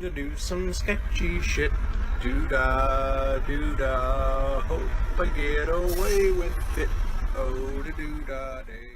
to do some sketchy shit. Do-da, do-da, hope I get away with it. Oh, do-da, day.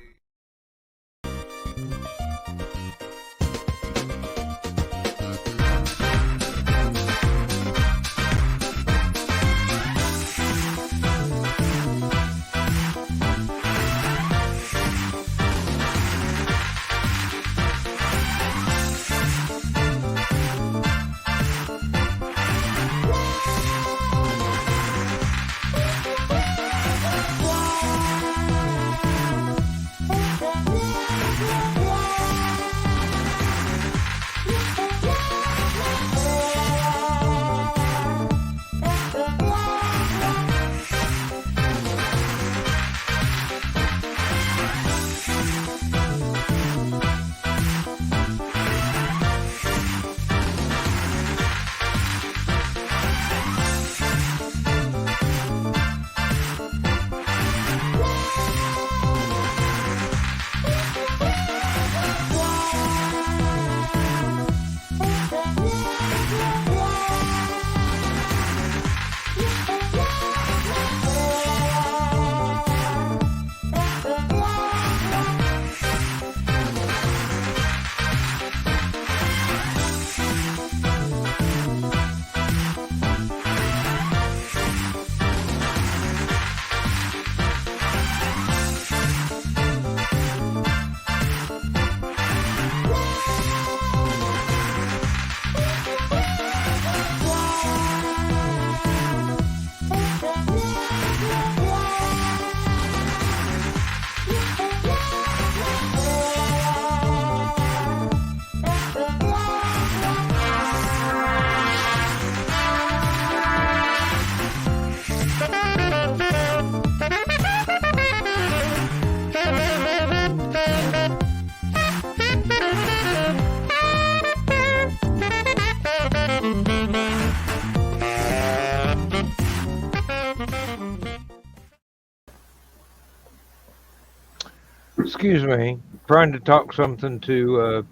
Excuse me, trying to talk something to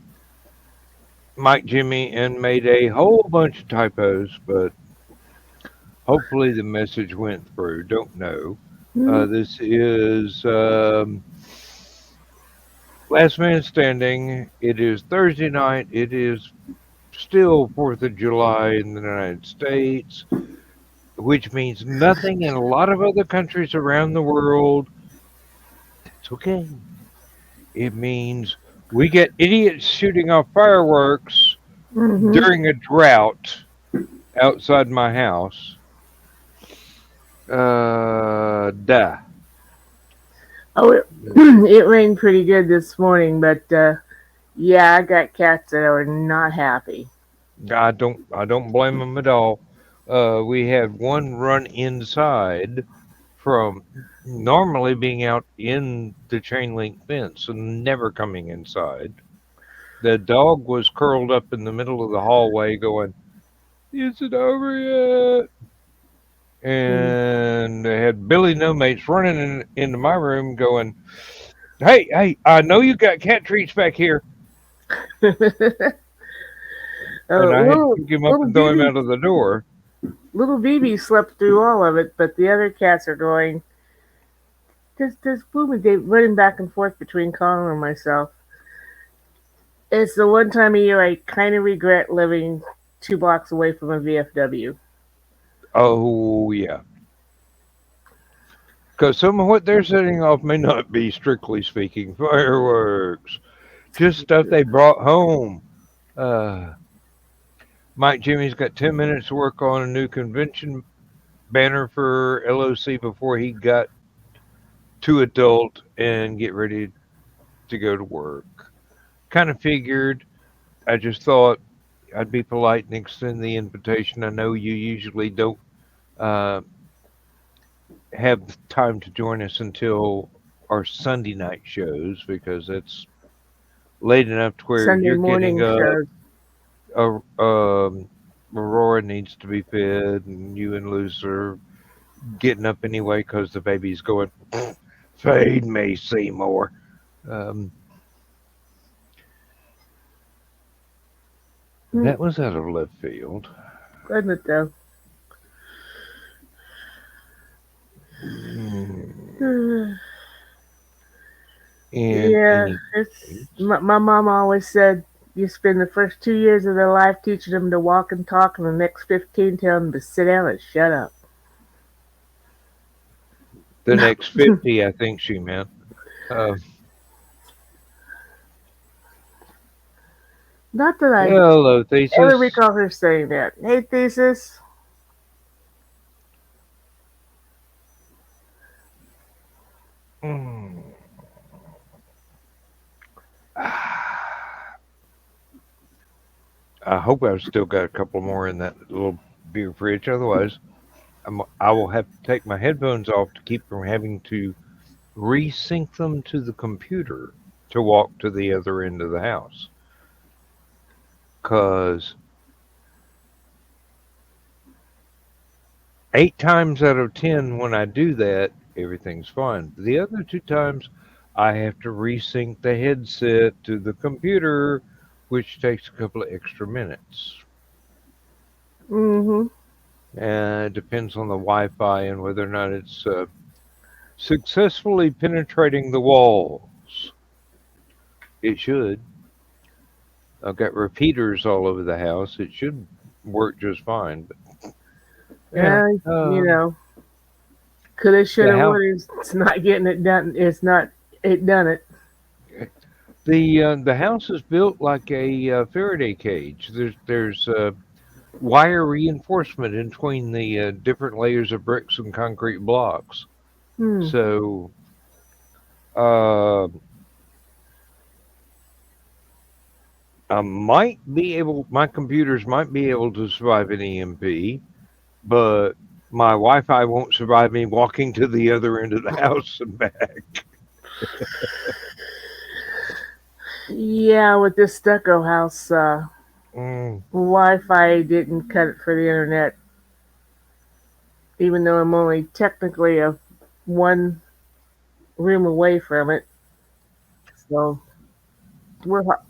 Mike Jimmy and made a whole bunch of typos, but hopefully the message went through. Don't know. This is Last Man Standing. It is Thursday night. It is still 4th of July in the United States, which means nothing in a lot of other countries around the world. It's okay. It means we get idiots shooting off fireworks during a drought outside my house. Duh. Oh, it rained pretty good this morning, but yeah, I got cats that are not happy. I don't blame them at all. We had one run inside from normally being out in the chain link fence and never coming inside. The dog was curled up in the middle of the hallway going, "Is it over yet?" And they had Billy No Mates running into my room going, hey, I know you got cat treats back here. And I had to pick him up and throw him out of the door. Little BB slept through all of it, but the other cats are going, there's Bloom Day running back and forth between Colin and myself. It's the one time of year I kind of regret living 2 blocks away from a VFW. Oh, yeah. Because some of what they're setting off may not be, strictly speaking, fireworks. Just stuff they brought home. Mike Jimmy's got 10 minutes to work on a new convention banner for LOC before he got too adult and get ready to go to work. Kind of figured. I just thought I'd be polite and extend the invitation. I know you usually don't have time to join us until our Sunday night shows because it's late enough to where Sunday you're morning getting shows. Aurora needs to be fed, and you and Luce are getting up anyway because the baby's going, feed me, Seymour. That was out of left field. Wasn't it though? Mm, in Yeah, any it's case, my mom always said you spend the first 2 years of their life teaching them to walk and talk, and the next 15 telling them to sit down and shut up. the next 50, I think she meant. Uh, Not that I hello, ever thesis. recall her saying that. Hey, thesis. Mm. I hope I've still got a couple more in that little beer fridge. Otherwise, I will have to take my headphones off to keep from having to resync them to the computer to walk to the other end of the house. Because 8 times out of 10, when I do that, everything's fine. The other 2 times, I have to resync the headset to the computer, which takes a couple of extra minutes. Mm-hmm. It depends on the Wi Fi and whether or not it's successfully penetrating the walls. It should. I've got repeaters all over the house. It should work just fine. But yeah, Uh, you know, coulda, the shoulda, house, woulda. It's not getting it done. It's not. It done it. the house is built like a Faraday cage. There's wire reinforcement in between the different layers of bricks and concrete blocks. Hmm. So uh, I might be able. My computers might be able to survive an EMP, but my Wi-Fi won't survive me walking to the other end of the house and back. Yeah, with this stucco house, Mm, Wi-Fi didn't cut it for the internet. Even though I'm only technically a one room away from it, so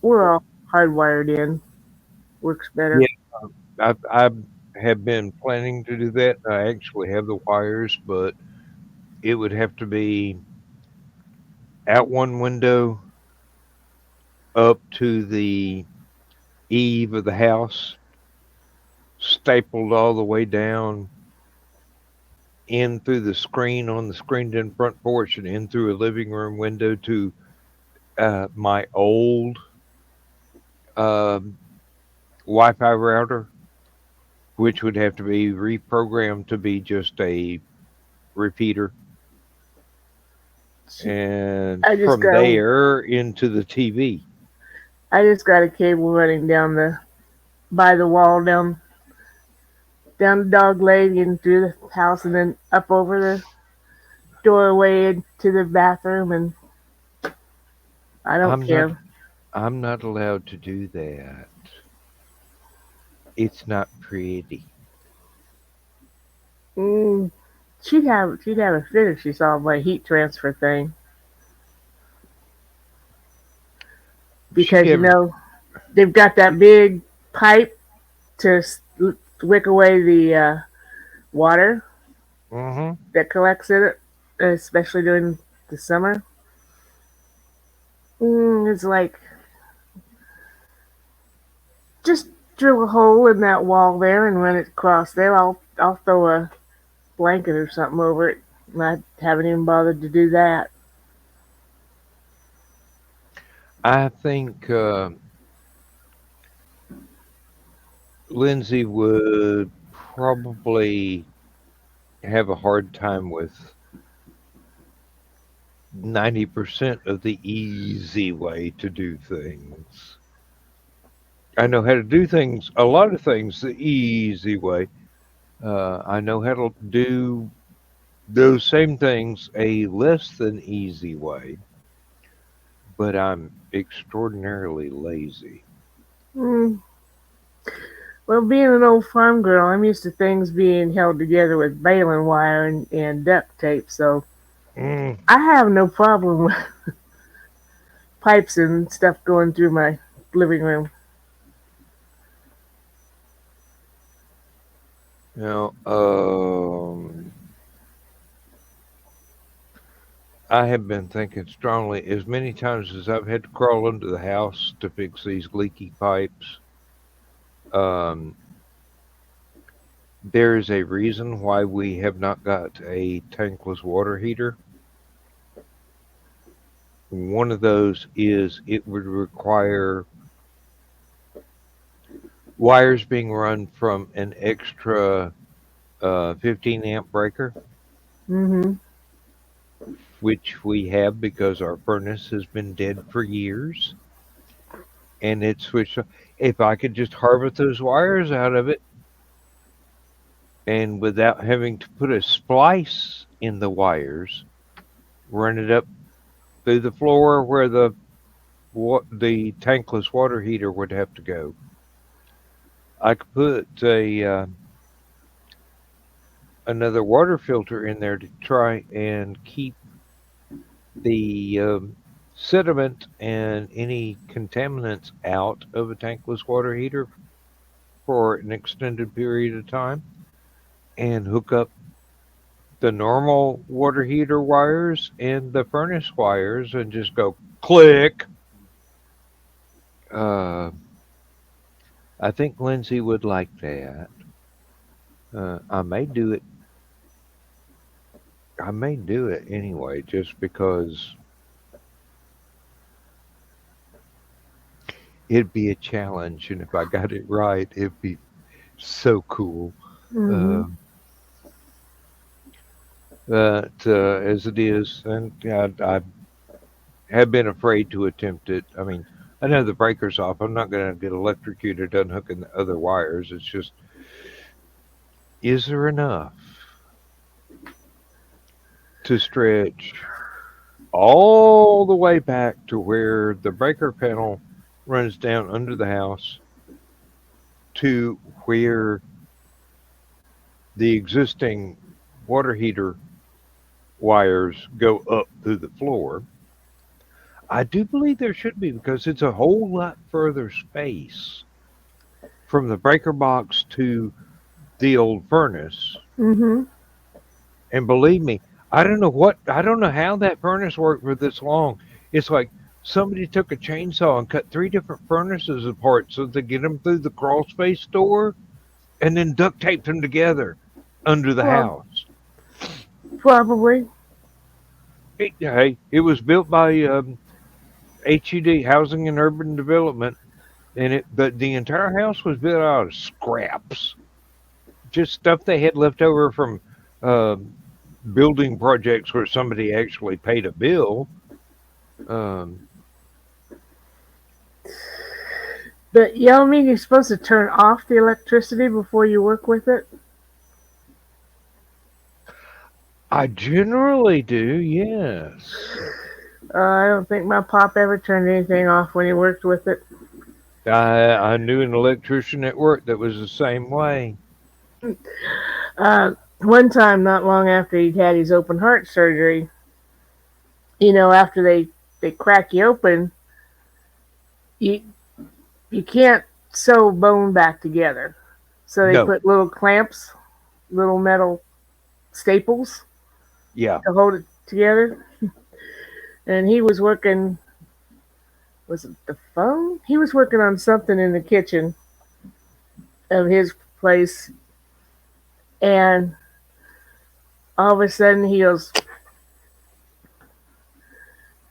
we're all hardwired in. Works yeah, better. I have been planning to do that. I actually have the wires, but it would have to be out one window up to the eave of the house, stapled all the way down in through the screen on the screened in front porch and in through a living room window to my old um, Wi-Fi router, which would have to be reprogrammed to be just a repeater, and I just from got there into the TV. I just got a cable running down the by the wall down the dog leg and through the house and then up over the doorway into the bathroom, and I don't I'm not care. I'm not allowed to do that. It's not pretty. Mm, she'd have a fit if she saw my heat transfer thing, She because ever they've got that big pipe to wick away the water hmm that collects in it, especially during the summer. It's like just drill a hole in that wall there and run it across there. I'll throw a blanket or something over it. And I haven't even bothered to do that. I think Lindsay would probably have a hard time with 90% of the easy way to do things. I know how to do things, a lot of things, the easy way. I know how to do those same things a less than easy way, but I'm extraordinarily lazy. Mm. Well, being an old farm girl, I'm used to things being held together with baling wire and duct tape, so Mm, I have no problem with pipes and stuff going through my living room. Now, I have been thinking strongly as many times as I've had to crawl under the house to fix these leaky pipes. Um, there is a reason why we have not got a tankless water heater. One of those is it would require wires being run from an extra 15 amp breaker, Mm-hmm. which we have because our furnace has been dead for years. And it's switched. If I could just harvest those wires out of it, and without having to put a splice in the wires, run it up through the floor where the tankless water heater would have to go. I could put a another water filter in there to try and keep the sediment and any contaminants out of a tankless water heater for an extended period of time, and hook up the normal water heater wires and the furnace wires and just go click. Uh, I think Lindsay would like that. I may do it. I may do it anyway, just because it'd be a challenge, and if I got it right, it'd be so cool. Mm-hmm. Uh, but as it is, and I have been afraid to attempt it. I mean, I know the breaker's off. I'm not going to get electrocuted unhooking the other wires. It's just, is there enough to stretch all the way back to where the breaker panel runs down under the house to where the existing water heater wires go up through the floor? I do believe there should be because it's a whole lot further space from the breaker box to the old furnace. Mm-hmm. And believe me, I don't know how that furnace worked for this long. It's like somebody took a chainsaw and cut three different furnaces apart so they get them through the crawl space door and then duct taped them together under the Well, house. probably. Hey, it was built by HUD, Housing and Urban Development, but the entire house was built out of scraps, just stuff they had left over from uh, building projects where somebody actually paid a bill. Um, But you know, mean you're supposed to turn off the electricity before you work with it? I generally do, yes. I don't think my pop ever turned anything off when he worked with it. I knew an electrician at work that was the same way. One time, not long after he'd had his open heart surgery, you know, after they crack you open, you you can't sew bone back together. So they No, put little clamps, little metal staples yeah, to hold it together. And he was working, was it the phone? He was working on something in the kitchen of his place. And all of a sudden he goes,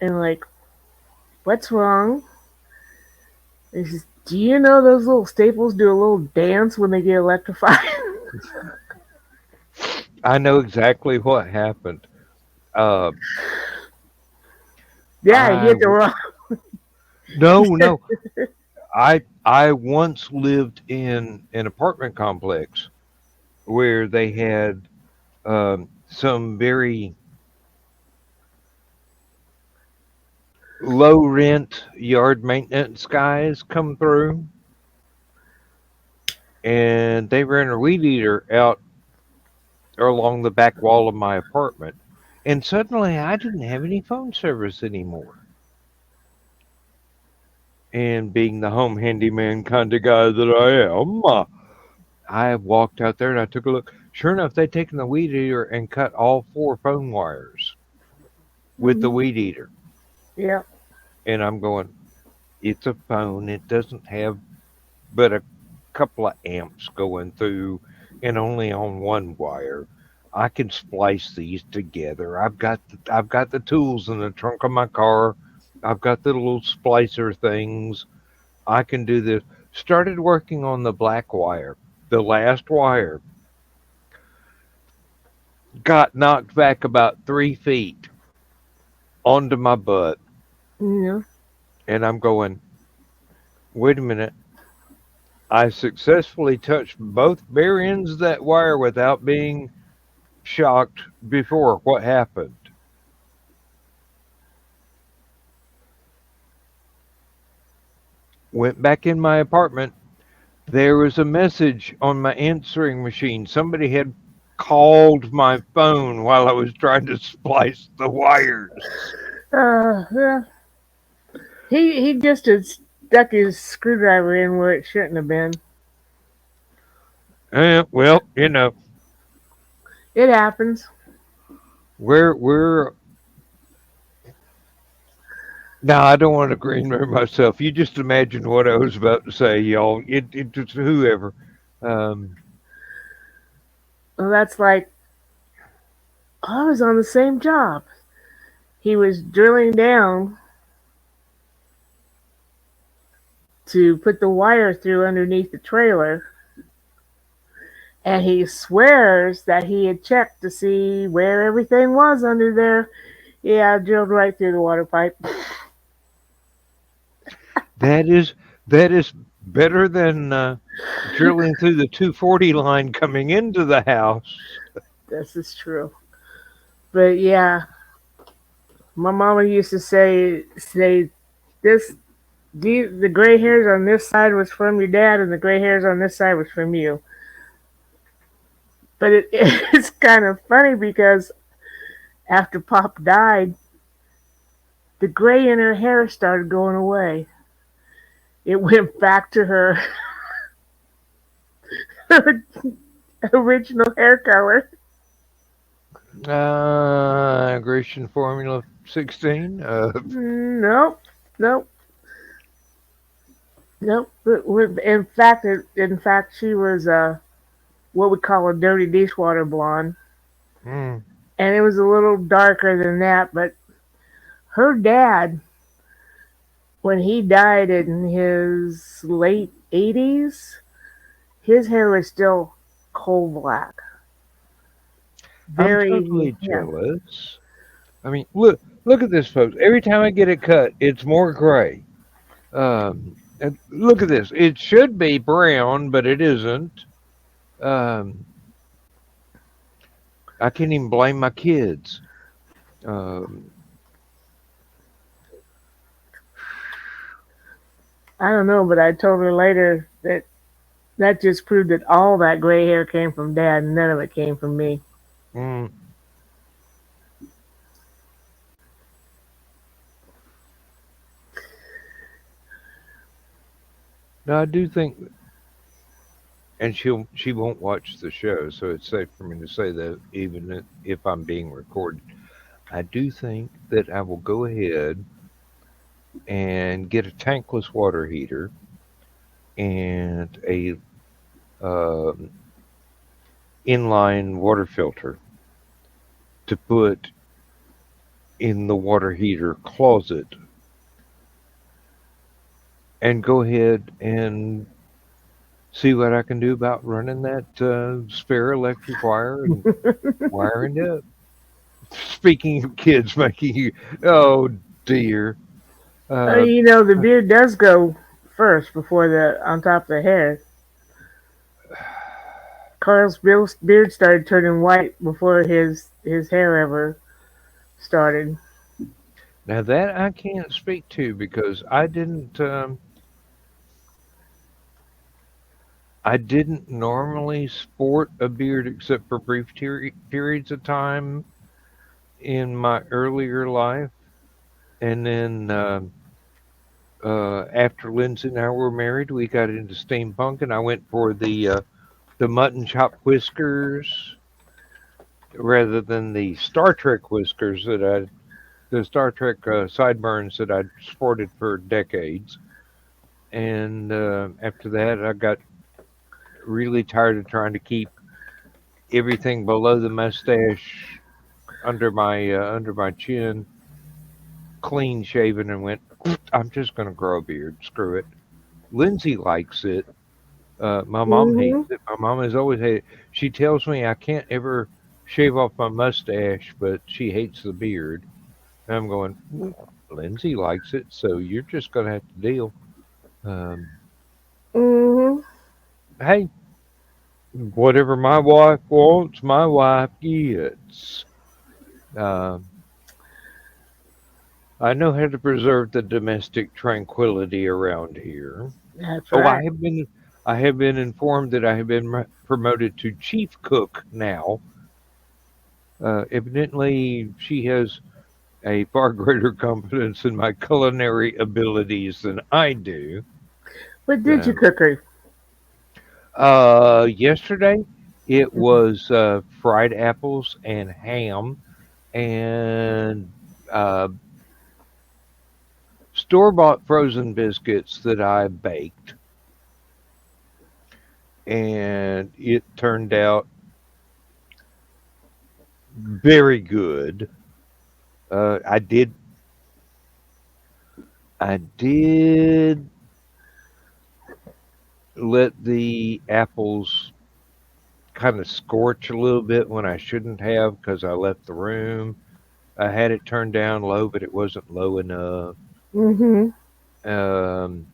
and like, what's wrong? And he says, do you know those little staples do a little dance when they get electrified? I know exactly what happened. Uh, Yeah, he I hit the w- wrong. no, I once lived in an apartment complex where they had some very low rent yard maintenance guys come through, and they ran a weed eater out along the back wall of my apartment. And suddenly I didn't have any phone service anymore. And being the home handyman kind of guy that I am, I walked out there and I took a look. Sure enough, they'd taken the weed eater and cut all four phone wires with the Hmm. weed eater. Yeah. And I'm going, it's a phone. It doesn't have but a couple of amps going through and only on one wire. I can splice these together. I've got the tools in the trunk of my car. I've got the little splicer things. I can do this. Started working on the black wire. The last wire got knocked back about 3 feet onto my butt. Yeah. And I'm going, wait a minute. I successfully touched both bare ends of that wire without being shocked before. What happened? Went back in my apartment. There was a message on my answering machine. Somebody had called my phone while I was trying to splice the wires. Yeah. He just had stuck his screwdriver in where it shouldn't have been. Well, you know, It happens. we're now. I don't want to green room myself. You just imagine what I was about to say, y'all. It just whoever. Um, Well, that's like I was on the same job. He was drilling down to put the wire through underneath the trailer, and he swears that he had checked to see where everything was under there. Yeah, I drilled right through the water pipe. that is that is better than drilling through the 240 line coming into the house. This is true. But yeah, my mama used to say this the gray hairs on this side was from your dad, and the gray hairs on this side was from you. But it's kind of funny because after Pop died, the gray in her hair started going away. It went back to her original hair color. Grecian Formula 16. Nope, nope, nope. In fact, she was what we call a dirty dishwater blonde, Mm, and it was a little darker than that. But her dad, when he died in his late 80s, his hair was still coal black. I'm Very, totally yeah. jealous. I mean, look at this, folks. Every time I get it cut, it's more gray. And look at this. It should be brown, but it isn't. Um, I can't even blame my kids. Um, I don't know, but I told her later that that just proved that all that gray hair came from Dad, and none of it came from me. mm, no, I do think, and she won't watch the show, so it's safe for me to say that even if I'm being recorded. I do think that I will go ahead and get a tankless water heater and a um, inline water filter to put in the water heater closet and go ahead and see what I can do about running that spare electric wire and wiring it up. Speaking of kids making you, oh dear. Uh, The beard does go first before the on top of the hair. Carl's beard started turning white before his hair ever started. Now that I can't speak to because I didn't normally sport a beard except for brief periods of time in my earlier life, and then after Lindsay and I were married, we got into steampunk, and I went for the the mutton chop whiskers rather than the Star Trek whiskers the Star Trek sideburns that I'd sported for decades. And after that, I got really tired of trying to keep everything below the mustache under my chin clean shaven and went, I'm just going to grow a beard. Screw it. Lindsay likes it. My mom hates Mhm. it. My mom has always hated it. She tells me I can't ever shave off my mustache, but she hates the beard. And I'm going, Lindsay likes it, so you're just going to have to deal. Um, Mhm. hey, whatever my wife wants, my wife gets. Um, I know how to preserve the domestic tranquility around here. That's Oh, right. I have been informed that I have been promoted to chief cook now. Evidently, she has a far greater confidence in my culinary abilities than I do. What did you So, cook her? yesterday it was fried apples and ham and uh, store-bought frozen biscuits that I baked, and it turned out very good. Uh, I did I did let the apples kind of scorch a little bit when I shouldn't have because I left the room. I had it turned down low, but it wasn't low enough. Mhm. Um,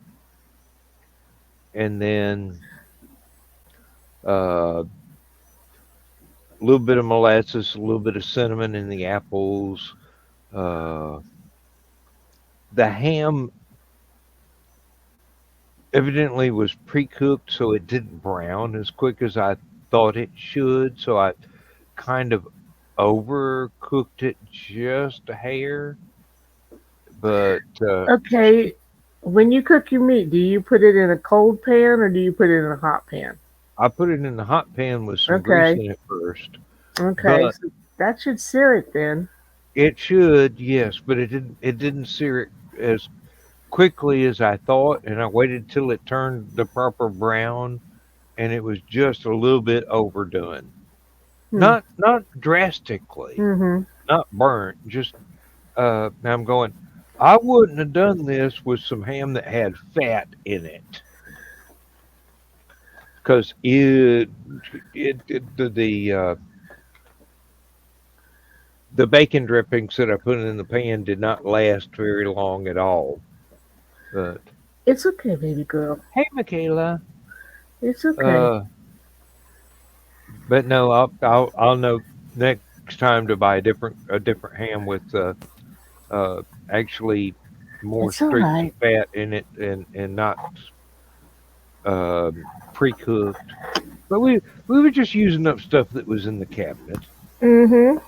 and then a little bit of molasses, a little bit of cinnamon in the apples. Uh, the ham evidently was pre-cooked, so it didn't brown as quick as I thought it should. So I kind of overcooked it just a hair, but Okay. When you cook your meat, do you put it in a cold pan or do you put it in a hot pan? I put it in the hot pan with some grease Okay. in it first. Okay. But So that should sear it then. it should, yes, but it didn't sear it as quickly as I thought, and I waited till it turned the proper brown, and it was just a little bit overdone. Hmm. Not drastically, Mhm. not burnt, just now I'm going, I wouldn't have done this with some ham that had fat in it because the bacon drippings that I put in the pan did not last very long at all. But It's okay, baby girl. hey, Michaela. It's okay. Uh, but no, I'll know next time to buy a different ham with uh actually more It's all streaks of right. fat in it and not pre-cooked. But we were just using up stuff that was in the cabinet, Mhm.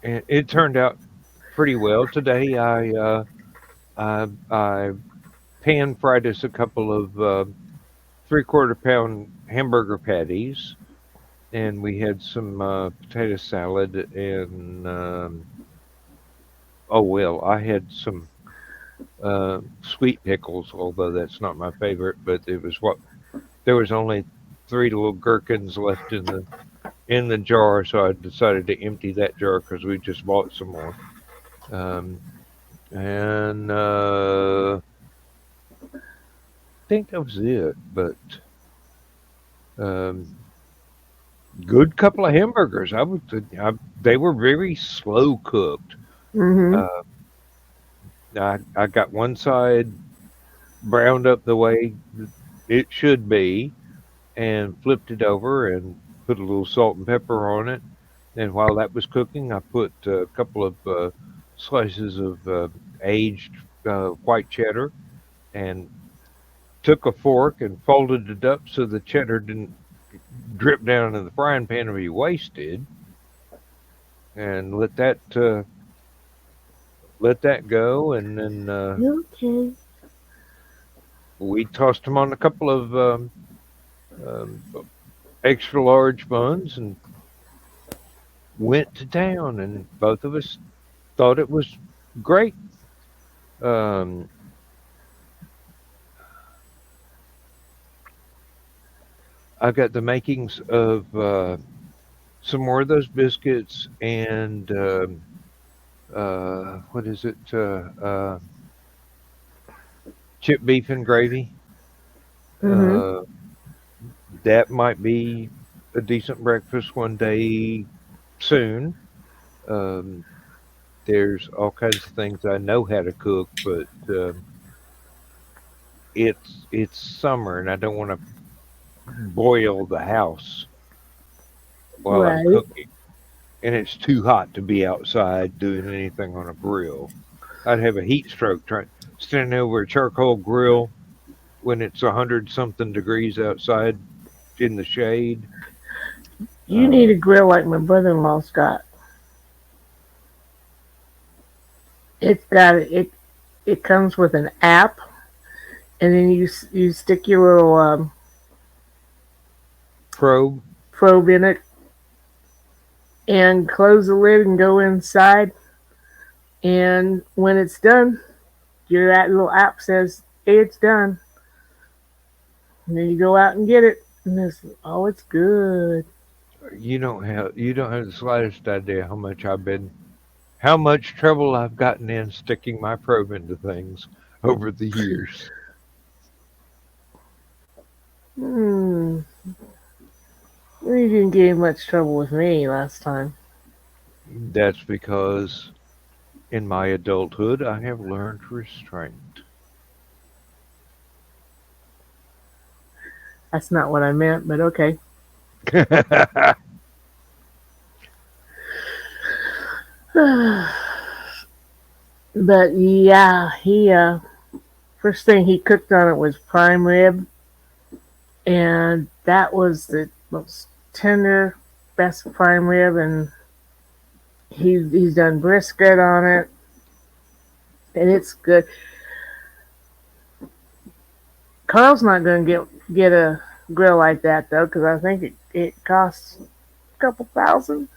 and it turned out pretty well. Today I pan fried us a couple of 3/4 pound hamburger patties, and we had some potato salad and oh well, I had some sweet pickles, although that's not my favorite. But it was what there was only three little gherkins left in the jar, so I decided to empty that jar because we just bought some more. Um, and I think that was it. But um, good couple of hamburgers. They were very slow cooked. Mhm. Uh, I got one side browned up the way it should be, and flipped it over and put a little salt and pepper on it. And while that was cooking, I put a couple of slices of aged white cheddar and took a fork and folded it up so the cheddar didn't drip down in the frying pan and be wasted, and let that go. And then You okay? we tossed them on a couple of um, extra large buns and went to town, and both of us thought it was great. Um, I got the makings of some more of those biscuits and what is it? Chip beef and gravy. Mm-hmm. Uh, that might be a decent breakfast one day soon. Um, there's all kinds of things I know how to cook, but it's summer and I don't want to boil the house while I'm Right. cooking, and it's too hot to be outside doing anything on a grill. I'd have a heat stroke trying standing over a charcoal grill when it's 100 something degrees outside in the shade. You need Uh, a grill like my brother-in-law's got. It's got it. It comes with an app, and then you stick your little probe. probe in it and close the lid and go inside. And when it's done, your that little app says, "Hey, it's done." And then you go out and get it, and it's good. You don't have the slightest idea how much trouble I've gotten in sticking my probe into things over the years. Hmm. You didn't get in much trouble with me last time. That's because in my adulthood I have learned restraint. That's not what I meant, but okay. But yeah, he first thing he cooked on it was prime rib, and that was the most tender, best prime rib, and he's done brisket on it, and it's good. Carl's not going to get a grill like that though, because I think it costs a couple thousand.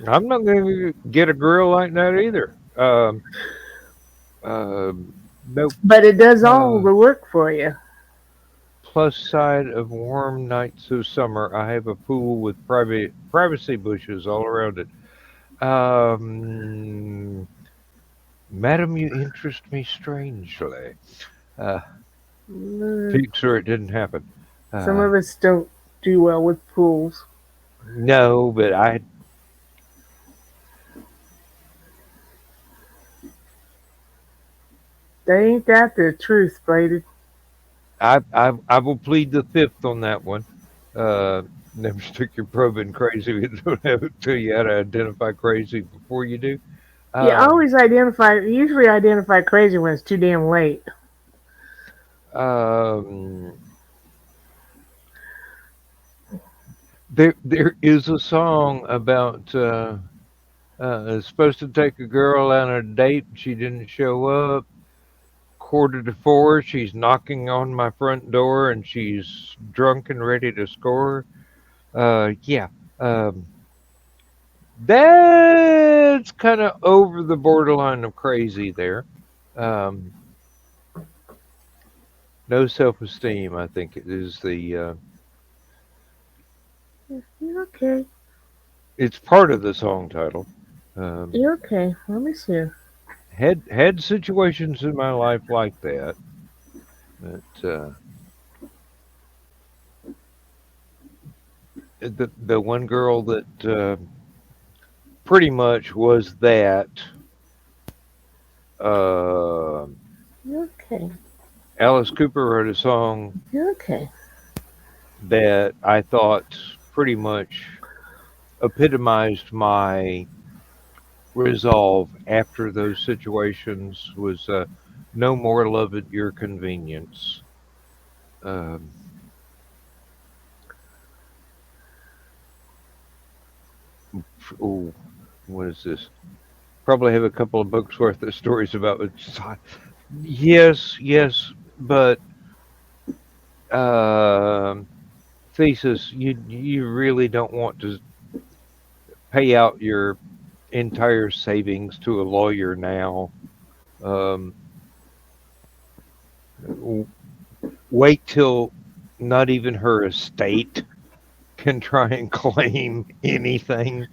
I'm not going to get a grill like that either. Nope. But it does all Uh, the work for you. Plus side of warm nights of summer, I have a pool with privacy bushes all around it. Um, Madam, you interest me strangely. Uh, Mm, Picture it didn't happen. some Uh, of us don't do well with pools. no, but That ain't that the truth, Brady. I will plead the fifth on that one. Never stick your probe in crazy if you don't have it till you how to identify crazy before you do. You Um, always usually identify crazy when it's too damn late. um, there is a song about it's supposed to take a girl on a date. She didn't show up. Quarter to four, she's knocking on my front door and she's drunk and ready to score. Yeah. Um, that's kind of over the borderline of crazy there. Um, no self-esteem, I think it is You're okay. it's part of the song title. Um, You're okay. Let me see. had situations in my life like that. That the one girl that pretty much was that. Uh, You're okay. Alice Cooper wrote a song You're okay. that I thought pretty much epitomized my resolve after those situations was no more love at your convenience. Um, oh, what is this? Probably have a couple of books worth of stories about it. Yes, yes, but um thesis, you really don't want to pay out your entire savings to a lawyer now. Um, w- Wait till not even her estate can try and claim anything.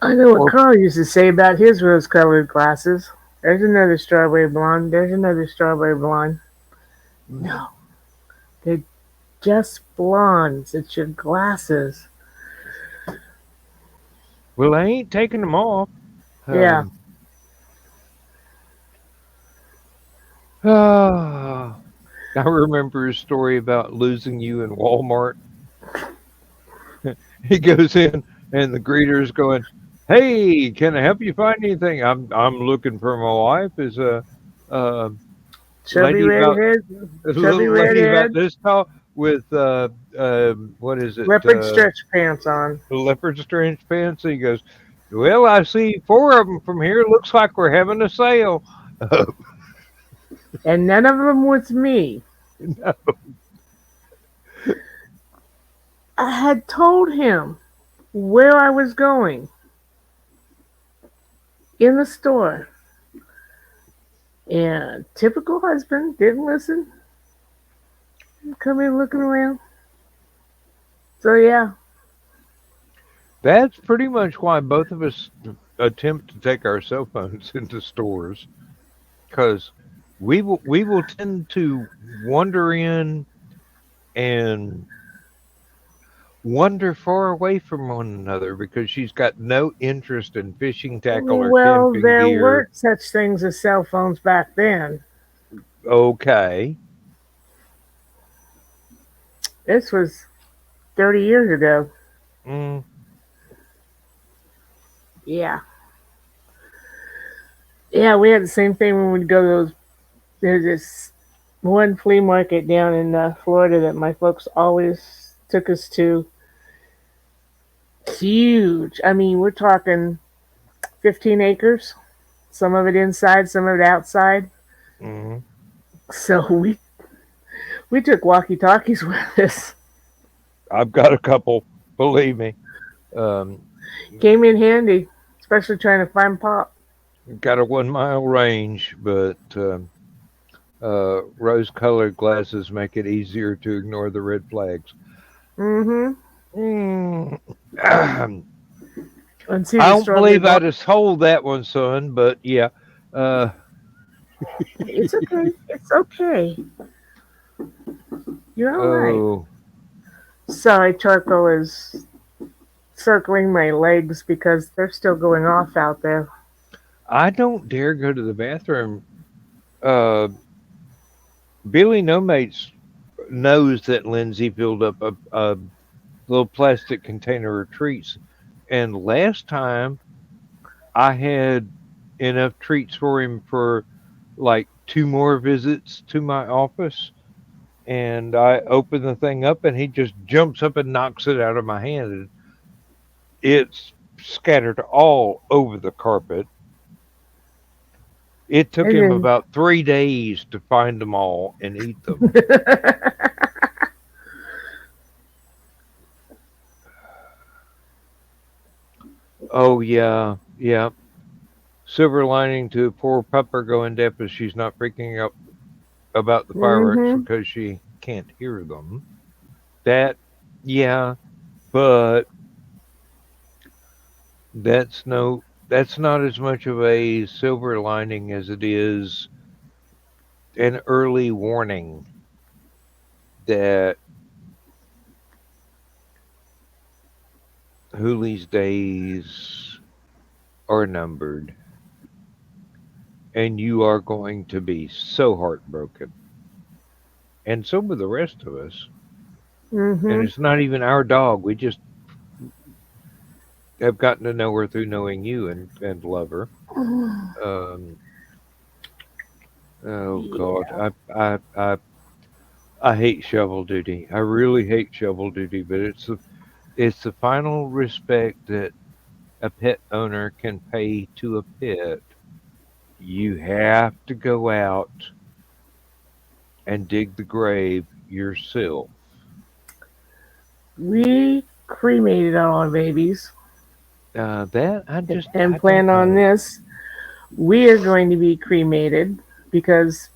I know what Or Carl used to say about his rose-colored glasses. There's another strawberry blonde. There's another strawberry blonde. No, they're just blondes. It's your glasses. well, I ain't taking them off. Yeah. Um, ah, I remember a story about losing you in Walmart. He goes in, and the greeter's going, "Hey, can I help you find anything? I'm looking for my wife. Is a Chubby lady about redhead. a Chubby little lady about redhead. this tall with what is it? Leopard stretch pants on. Leopard strange pants." He goes, "Well, I see four of them from here. Looks like we're having a sale." And none of them was me. I had told him where I was going in the store. And typical husband didn't listen. Come in looking around. So yeah. That's pretty much why both of us attempt to take our cell phones into stores because we will tend to wander in and wander far away from one another because she's got no interest in fishing tackle or Well, camping there gear. weren't such things as cell phones back then. Okay. This was 30 years ago. Mm, Yeah. Yeah, we had the same thing when we'd go to those. There's this one flea market down in Florida that my folks always took us to. Huge. I mean, we're talking 15 acres. Some of it inside, some of it outside. mm. So we took walkie talkies with us. I've got a couple, believe me. Um, Came in handy, especially trying to find pop. got a 1 mile range, but rose-colored glasses make it easier to ignore the red flags. Mm-hmm. Mm, And see I the don't strawberry believe blonde. I'd have told that one, son, but yeah. Uh, It's okay. It's okay. You're all right. oh, Sorry, charcoal is circling my legs because they're still going off out there. I don't dare go to the bathroom. Uh, Billy No Mates knows that Lindsay filled up a little plastic container of treats, and last time I had enough treats for him for like two more visits to my office. And I open the thing up, and he just jumps up and knocks it out of my hand. And it's scattered all over the carpet. It took And him then about 3 days to find them all and eat them. Oh, yeah, yeah. Silver lining to poor pupper going deaf is she's not freaking out about the fireworks hmm because she can't hear them. That, yeah, but that's not as much of a silver lining as it is an early warning that Hooley's days are numbered and you are going to be so heartbroken. And so will the rest of us. And hmm it's not even our dog. We just have gotten to know her through knowing you and love her. Um, oh God, Yeah. I hate shovel duty. I really hate shovel duty, but it's the final respect that a pet owner can pay to a pet. You have to go out and dig the grave yourself? We cremated all our babies That and I don't plan on know. this. We are going to be cremated because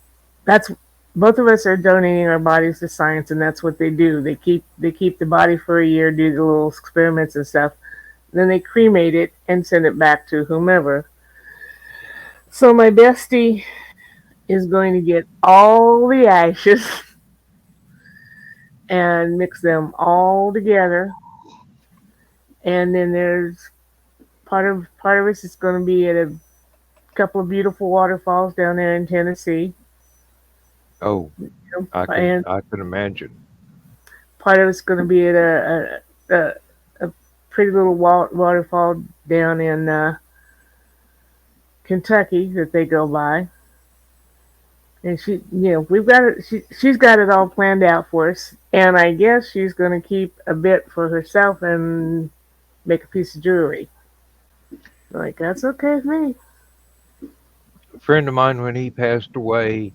that's both of us are donating our bodies to science, and that's what they do. They keep the body for a year, do the little experiments and stuff. Then they cremate it and send it back to whomever. So my bestie is going to get all the ashes and mix them all together. And then there's part of us is going to be at a couple of beautiful waterfalls down there in Tennessee. Oh, And I can imagine. part of it's going to be at a pretty little waterfall down in Kentucky that they go by. And we've got it. She's got it all planned out for us. And I guess she's going to keep a bit for herself and make a piece of jewelry. Like, that's okay with me. A friend of mine, when he passed away,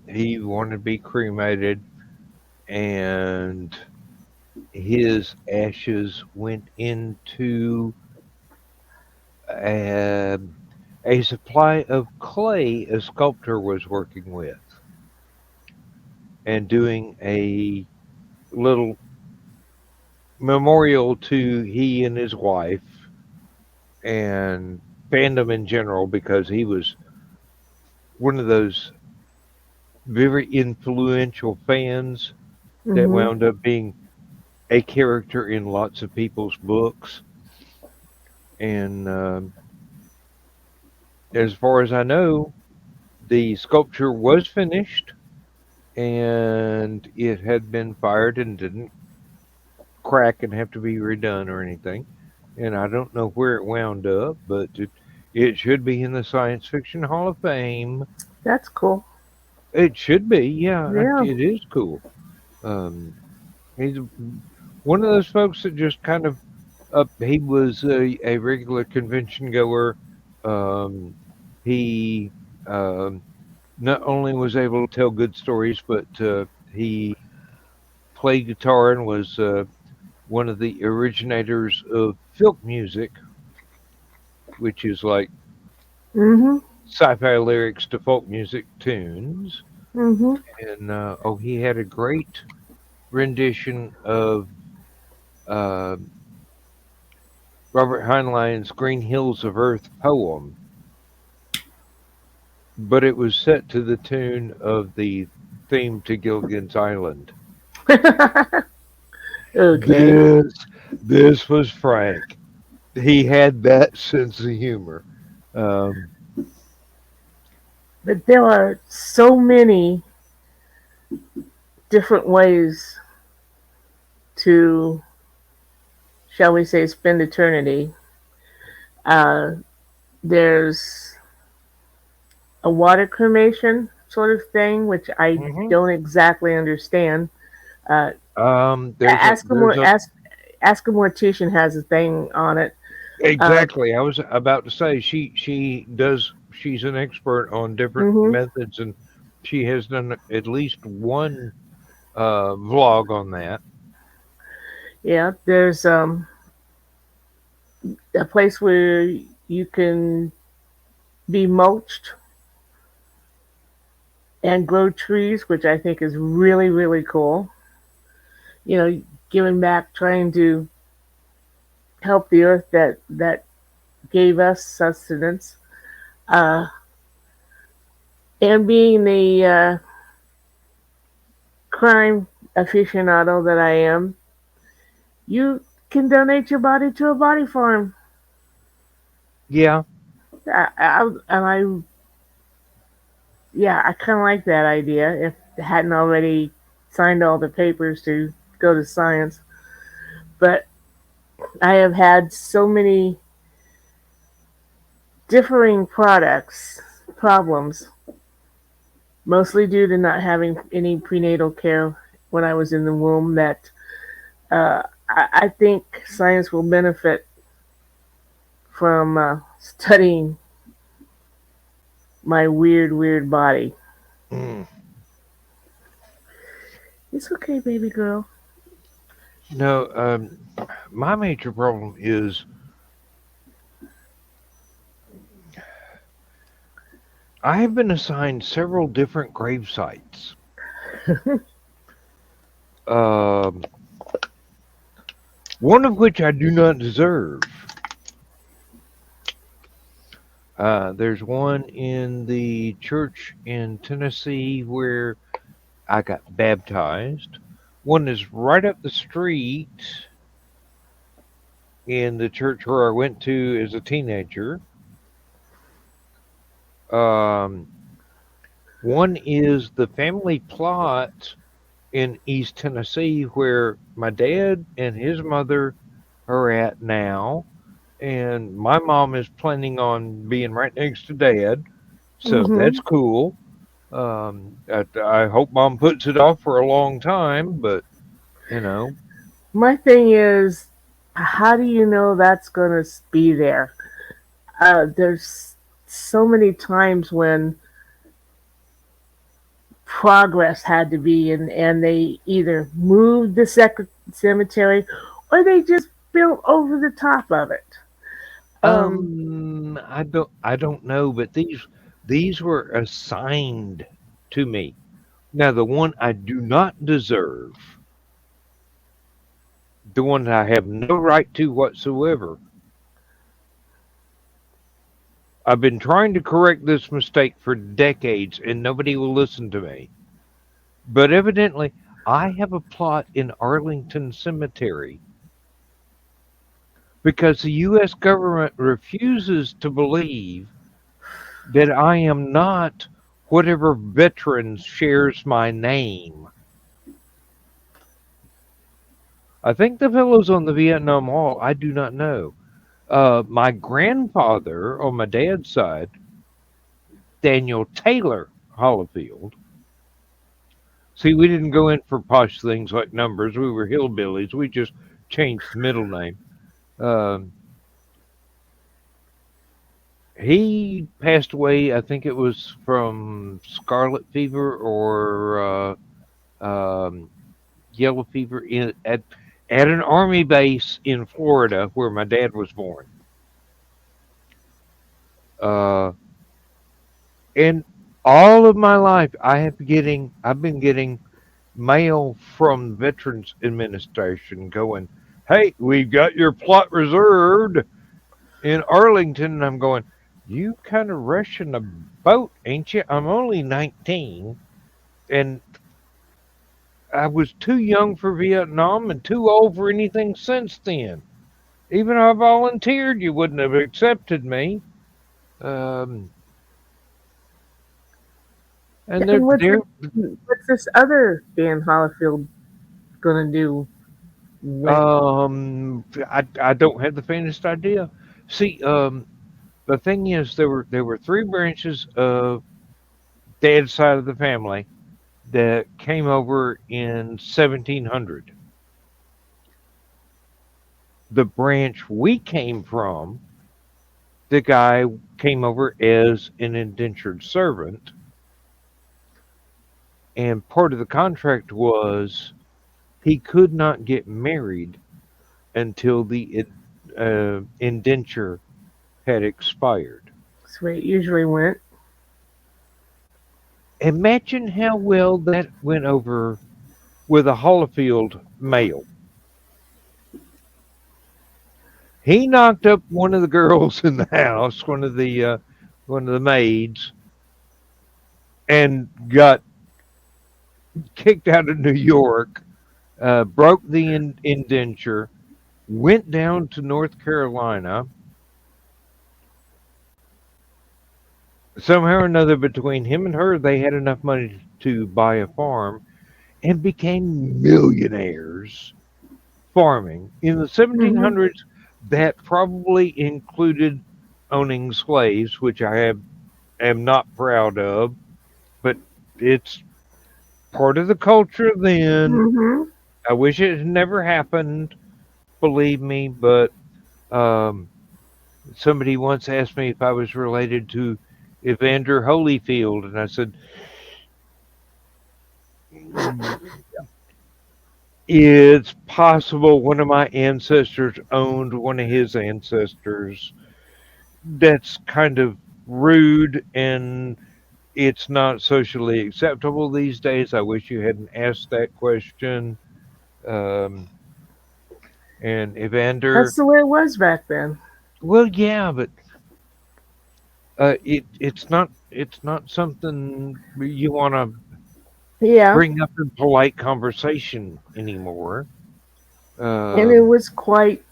he wanted to be cremated, and his ashes went into a, a supply of clay a sculptor was working with and doing a little memorial to he and his wife and fandom in general, because he was one of those very influential fans that Hmm. wound up being a character in lots of people's books. And as far as I know, the sculpture was finished and it had been fired and didn't crack and have to be redone or anything. And I don't know where it wound up, but it should be in the Science Fiction Hall of Fame. That's cool. It should be, yeah, Yeah. it is cool. Um, he's one of those folks that just kind of he was a regular convention goer. Um, he not only was able to tell good stories, but he played guitar and was one of the originators of folk music, which is like Hmm. sci-fi lyrics to folk music tunes. Hmm. And oh, he had a great rendition of uh, Robert Heinlein's "Green Hills of Earth" poem, but it was set to the tune of the theme to Gilligan's Island. Okay. This this was Frank. He had that sense of humor. Um, But there are so many different ways to, shall we say, spend eternity. Uh, there's a water cremation sort of thing, which I mhm. don't exactly understand. Uh, ask a There's more a ask a mortician has a thing on it. Uh, exactly. I was about to say she's an expert on different hmm. methods, and she has done at least one vlog on that. Yeah, there's a place where you can be mulched and grow trees, which I think is really, really cool. Giving back, trying to help the earth that gave us sustenance. Uh, and being the crime aficionado that I am, you can donate your body to a body farm. Yeah, And I kind of like that idea. If I hadn't already signed all the papers to go to science, but I have had so many differing problems, mostly due to not having any prenatal care when I was in the womb, that I think science will benefit from studying my weird, weird body. mm. It's okay, baby girl. No, my major problem is I have been assigned several different grave sites. Um, one of which I do not deserve. There's one in the church in Tennessee where I got baptized. One is right up the street in the church where I went to as a teenager. Um, one is the family plot in East Tennessee where my dad and his mother are at now. And my mom is planning on being right next to dad. So Hmm. that's cool. I hope mom puts it off for a long time, but you know, My thing is, how do you know that's gonna be there? There's so many times when progress had to be, and they either moved the cemetery or they just built over the top of it. Um, I don't know, but these were assigned to me. Now the one I do not deserve, the one that I have no right to whatsoever. I've been trying to correct this mistake for decades and nobody will listen to me. But evidently, I have a plot in Arlington Cemetery because the U.S. government refuses to believe that I am not whatever veteran shares my name. I think the fellows on the Vietnam Wall, I do not know. My grandfather on my dad's side, Daniel Taylor Hollifield. See, we didn't go in for posh things like numbers. We were hillbillies. We just changed the middle name. Um, he passed away. I think it was from scarlet fever or yellow fever at an army base in Florida where my dad was born. Uh, and all of my life, I've been getting mail from Veterans Administration going, "Hey, we've got your plot reserved in Arlington." And I'm going, "You kind of rushing a boat, ain't you? I'm only 19, and I was too young for Vietnam and too old for anything since then. Even if I volunteered, you wouldn't have accepted me." Um, and and what's this other Dan Hollifield gonna do? When I don't have the faintest idea. See, the thing is, there were three branches of dad's side of the family that came over in 1700. The branch we came from, the guy came over as an indentured servant, and part of the contract was he could not get married until the indenture had expired. that's where it usually went. Imagine how well that went over with a Hollifield male. He knocked up one of the girls in the house, one of the maids, and got kicked out of New York. Broke the indenture, went down to North Carolina. Somehow or another, between him and her, they had enough money to buy a farm and became millionaires farming. In the Hmm. 1700s, that probably included owning slaves, which am not proud of, but it's part of the culture then. Hmm. I wish it had never happened, believe me, but um, somebody once asked me if I was related to Evander Holyfield, and I said, "Mm, It's possible one of my ancestors owned one of his ancestors. That's kind of rude and it's not socially acceptable these days. I wish you hadn't asked that question. Um, and Evander, That's the way it was back then. well, yeah, but it's not something you want to Yeah, bring up in polite conversation anymore. and it Um, was quite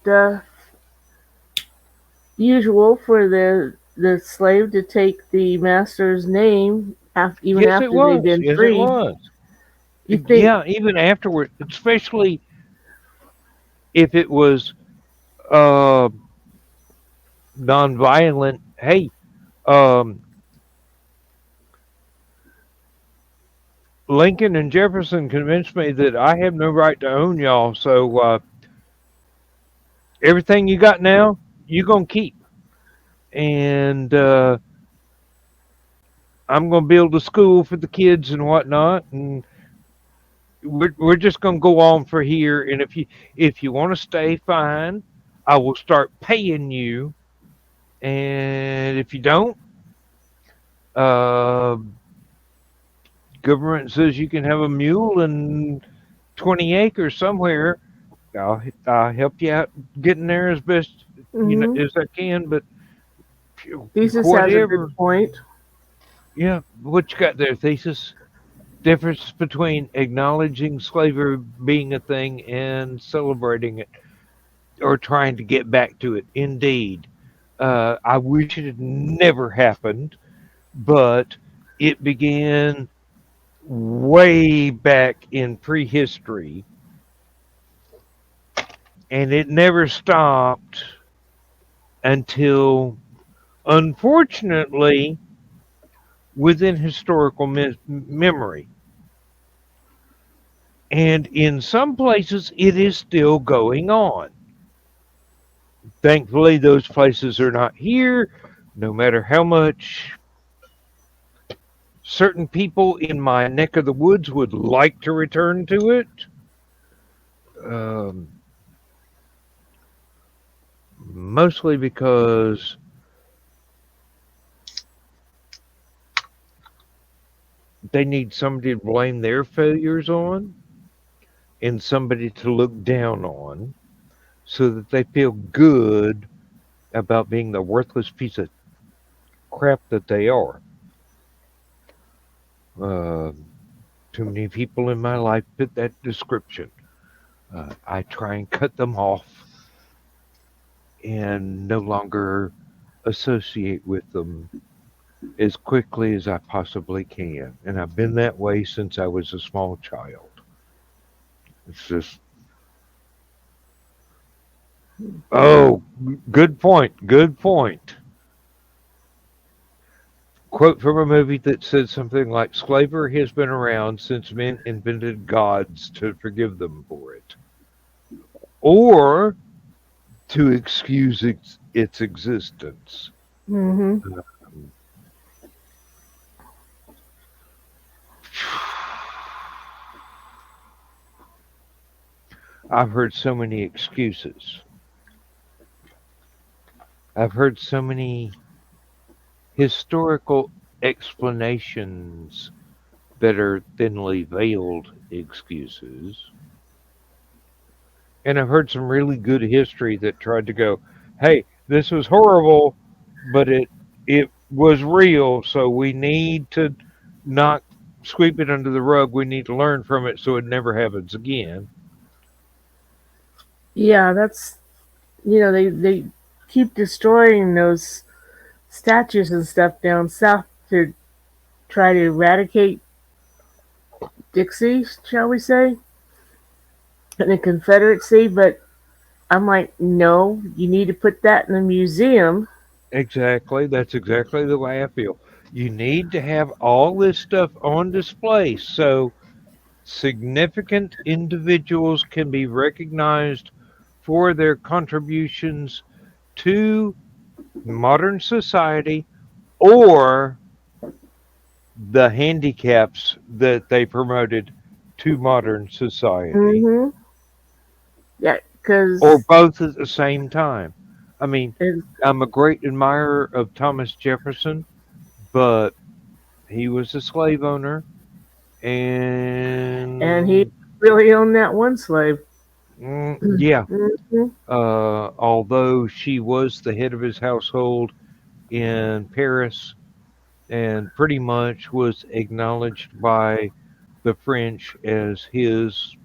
usual for the slave to take the master's name even yes, it after they've was. been Yes, it freed. was. You think, Yeah, even afterward, especially if it was uh, nonviolent. Hey, um, Lincoln and Jefferson convinced me that I have no right to own y'all. So everything you got now, you're gonna keep, and I'm gonna build a school for the kids and whatnot, and we're just gonna go on for here. And if you want to stay, fine. I will start paying you, and if you don't, uh, government says you can have a mule and 20 acres somewhere. I'll help you out getting there as best hmm as I can. But Thesis has a good whatever, point. yeah. What you got there, thesis? Difference between acknowledging slavery being a thing and celebrating it or trying to get back to it. Indeed, I wish it had never happened, but it began way back in prehistory, and it never stopped until, unfortunately, within historical memory. And in some places, it is still going on. Thankfully, those places are not here, no matter how much certain people in my neck of the woods would like to return to it. Um, Mostly because they need somebody to blame their failures on and somebody to look down on so that they feel good about being the worthless piece of crap that they are. Uh, Too many people in my life fit that description. I try and cut them off and no longer associate with them as quickly as I possibly can. And I've been that way since I was a small child. It's just, oh, good point, good point. Quote from a movie that said something like slavery has been around since men invented gods to forgive them for it, or to excuse its existence. hmm Um, I've heard so many excuses. I've heard so many historical explanations that are thinly veiled excuses. And I've heard some really good history that tried to go, hey, this was horrible, but it was real, so we need to not sweep it under the rug. We need to learn from it so it never happens again. Yeah, that's they keep destroying those statues and stuff down south to try to eradicate Dixie, shall we say, and the Confederacy. But I'm like, no, you need to put that in a museum. Exactly. That's exactly the way I feel. You need to have all this stuff on display so significant individuals can be recognized for their contributions to modern society or the handicaps that they promoted to modern society. hmm Yeah, or because both at the same time. I mean, I'm a great admirer of Thomas Jefferson, but he was a slave owner, he and really owned that one slave. yeah, Hmm. although she was the head of his household in Paris and pretty much was acknowledged by the French as his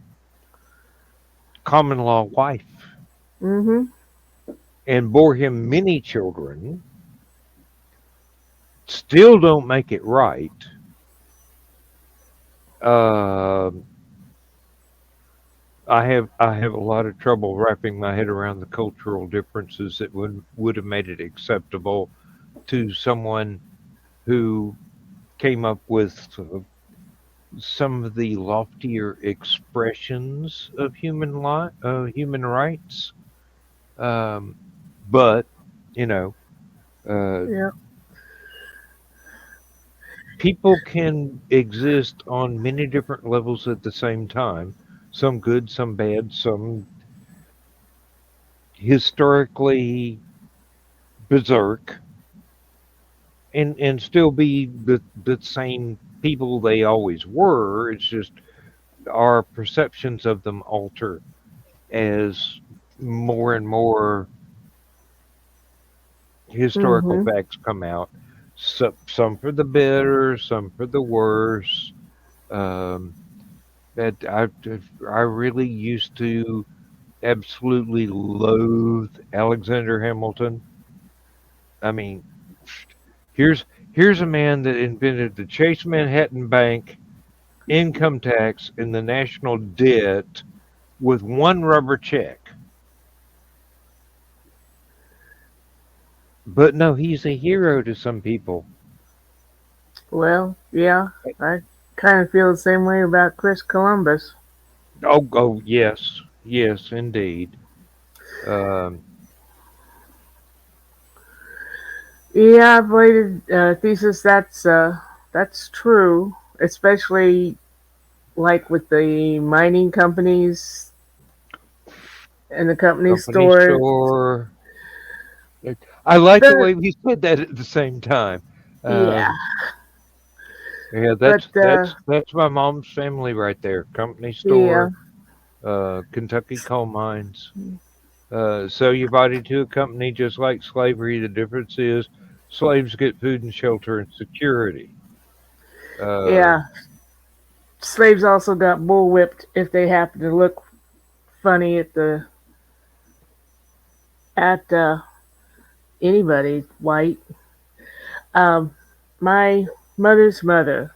common law wife Hmm. and bore him many children, still don't make it right. Um I have a lot of trouble wrapping my head around the cultural differences that would have made it acceptable to someone who came up with some of the loftier expressions of human rights. Um, but you know, uh, Yeah. people can exist on many different levels at the same time. Some good, some bad, some historically berserk, and still be the same people they always were. It's just our perceptions of them alter as more and more historical Hmm. facts come out. Some for the better, some for the worse. Um, that I really used to absolutely loathe Alexander Hamilton. I mean, here's a man that invented the Chase Manhattan Bank, income tax, and the national debt with one rubber check. But no, he's a hero to some people. Well, yeah, I kind of feel the same way about Chris Columbus. Oh, yes, yes, indeed. Um, Yeah, I've related thesis. That's true, especially like with the mining companies and the company company stores. store. I like the The way we said that at the same time. Yeah, Um, yeah, but that's my mom's family right there. Company yeah, store, Kentucky coal mines. Sell your body to a company just like slavery. The difference is slaves get food and shelter and security. Uh, yeah. Slaves also got bullwhipped if they happened to look funny at anybody white. Um, my mother's mother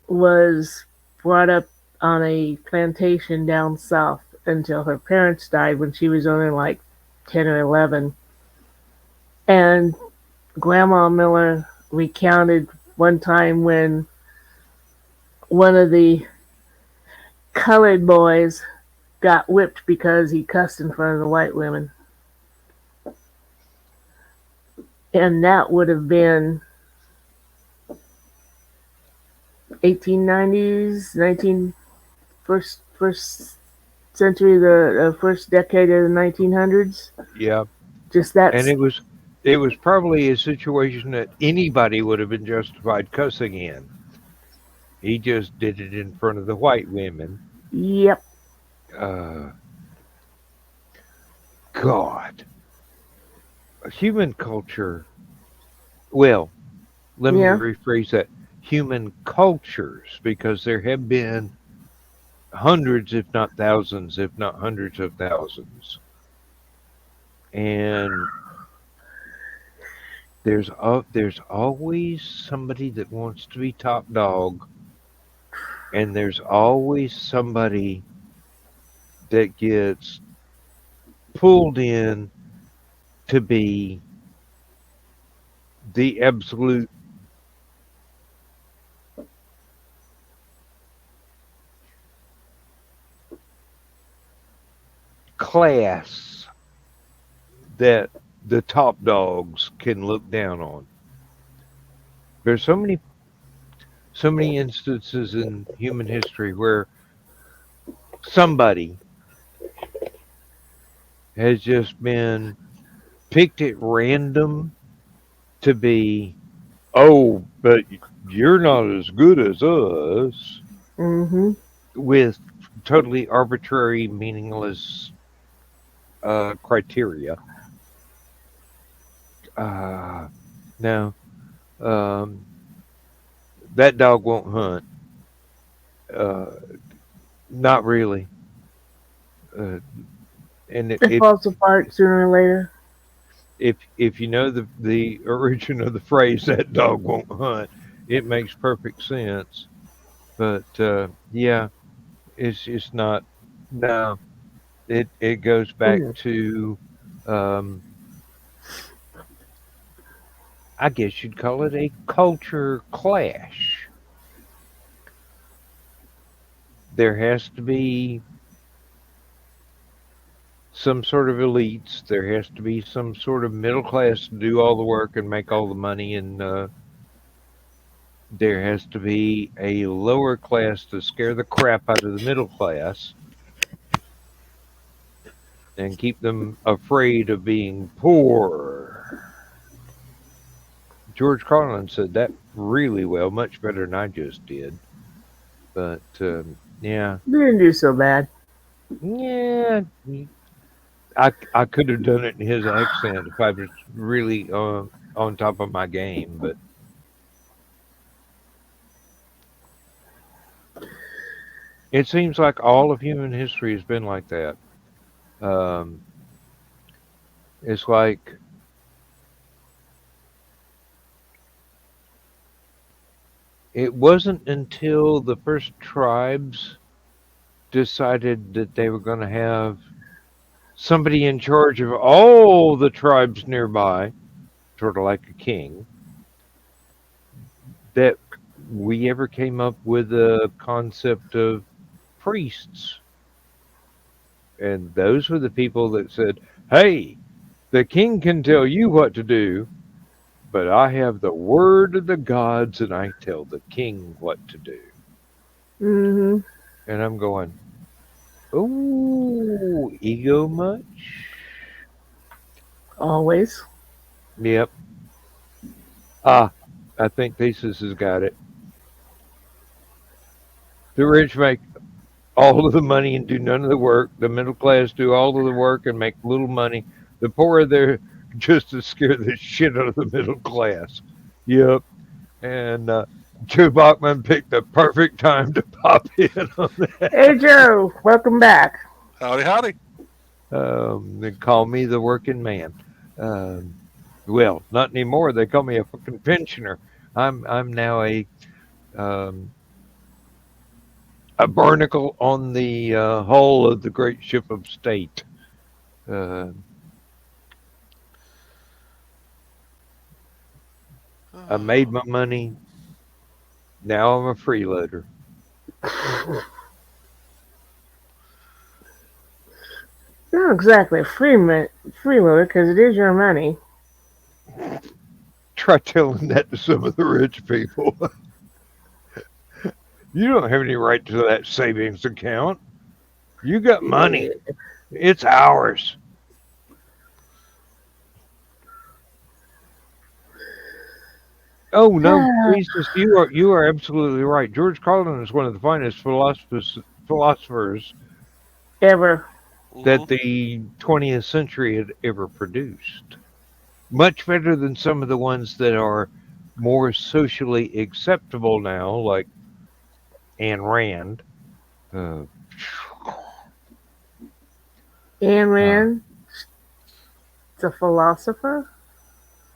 was brought up on a plantation down south until her parents died when she was only like 10 or 11. And Grandma Miller recounted one time when one of the colored boys got whipped because he cussed in front of the white women. And that would have been 1890s, 19 first century, the first decade of the 1900s. yeah, Just and that's it was probably a situation that anybody would have been justified cussing in. He just did it in front of the white women. Yep. Uh, God, human culture. Well, let me Yeah. rephrase that. Human cultures, because there have been hundreds, if not thousands, if not hundreds of thousands, and there's always somebody that wants to be top dog, and there's always somebody that gets pulled in to be the absolute class that the top dogs can look down on. There's so many instances in human history where somebody has just been picked at random to be, oh, but you're not as good as us, Mm-hmm. with totally arbitrary, meaningless criteria. Uh, no, um, that dog won't hunt. Uh, not really. Uh, and It falls apart sooner or later. if you know the origin of the phrase "that dog won't hunt," it makes perfect sense. But yeah, it's not. No, it goes back Mm. to, um, I guess you'd call it a culture clash. There has to be some sort of elites. There has to be some sort of middle class to do all the work and make all the money, and there has to be a lower class to scare the crap out of the middle class and keep them afraid of being poor. George Carlin said that really well, much better than I just did. But yeah, Didn't do so bad. yeah, I could have done it in his accent if I was really on top of my game. But it seems like all of human history has been like that. Um, it's like it wasn't until the first tribes decided that they were going to have somebody in charge of all the tribes nearby, sort of like a king, that we ever came up with a concept of priests. And those were the people that said, hey, the king can tell you what to do, but I have the word of the gods and I tell the king what to do. Mm-hmm. And I'm going, oh, ego much? Always. Yep. Ah, I think Thesis has got it. The rich make all of the money and do none of the work. The middle class do all of the work and make little money. The poor are there just to scare the shit out of the middle class. Yep. And Joe Bachman picked the perfect time to pop in on that. Hey Joe, welcome back. Howdy, howdy. They call me the working man. Um, well, not anymore. They call me a fucking pensioner. I'm now um, a barnacle on the hull of the great ship of state. Uh, I made my money. Now I'm a freeloader. Not exactly a freeloader because it is your money. Try telling that to some of the rich people. You don't have any right to that savings account. You got money. Yeah. It's ours. Oh no, Jesus, you are absolutely right. George Carlin is one of the finest philosophers Ever. that Mm-hmm. the 20th century had ever produced. Much better than some of the ones that are more socially acceptable now, like Ayn Rand. Uh, Ayn uh, Rand, the philosopher.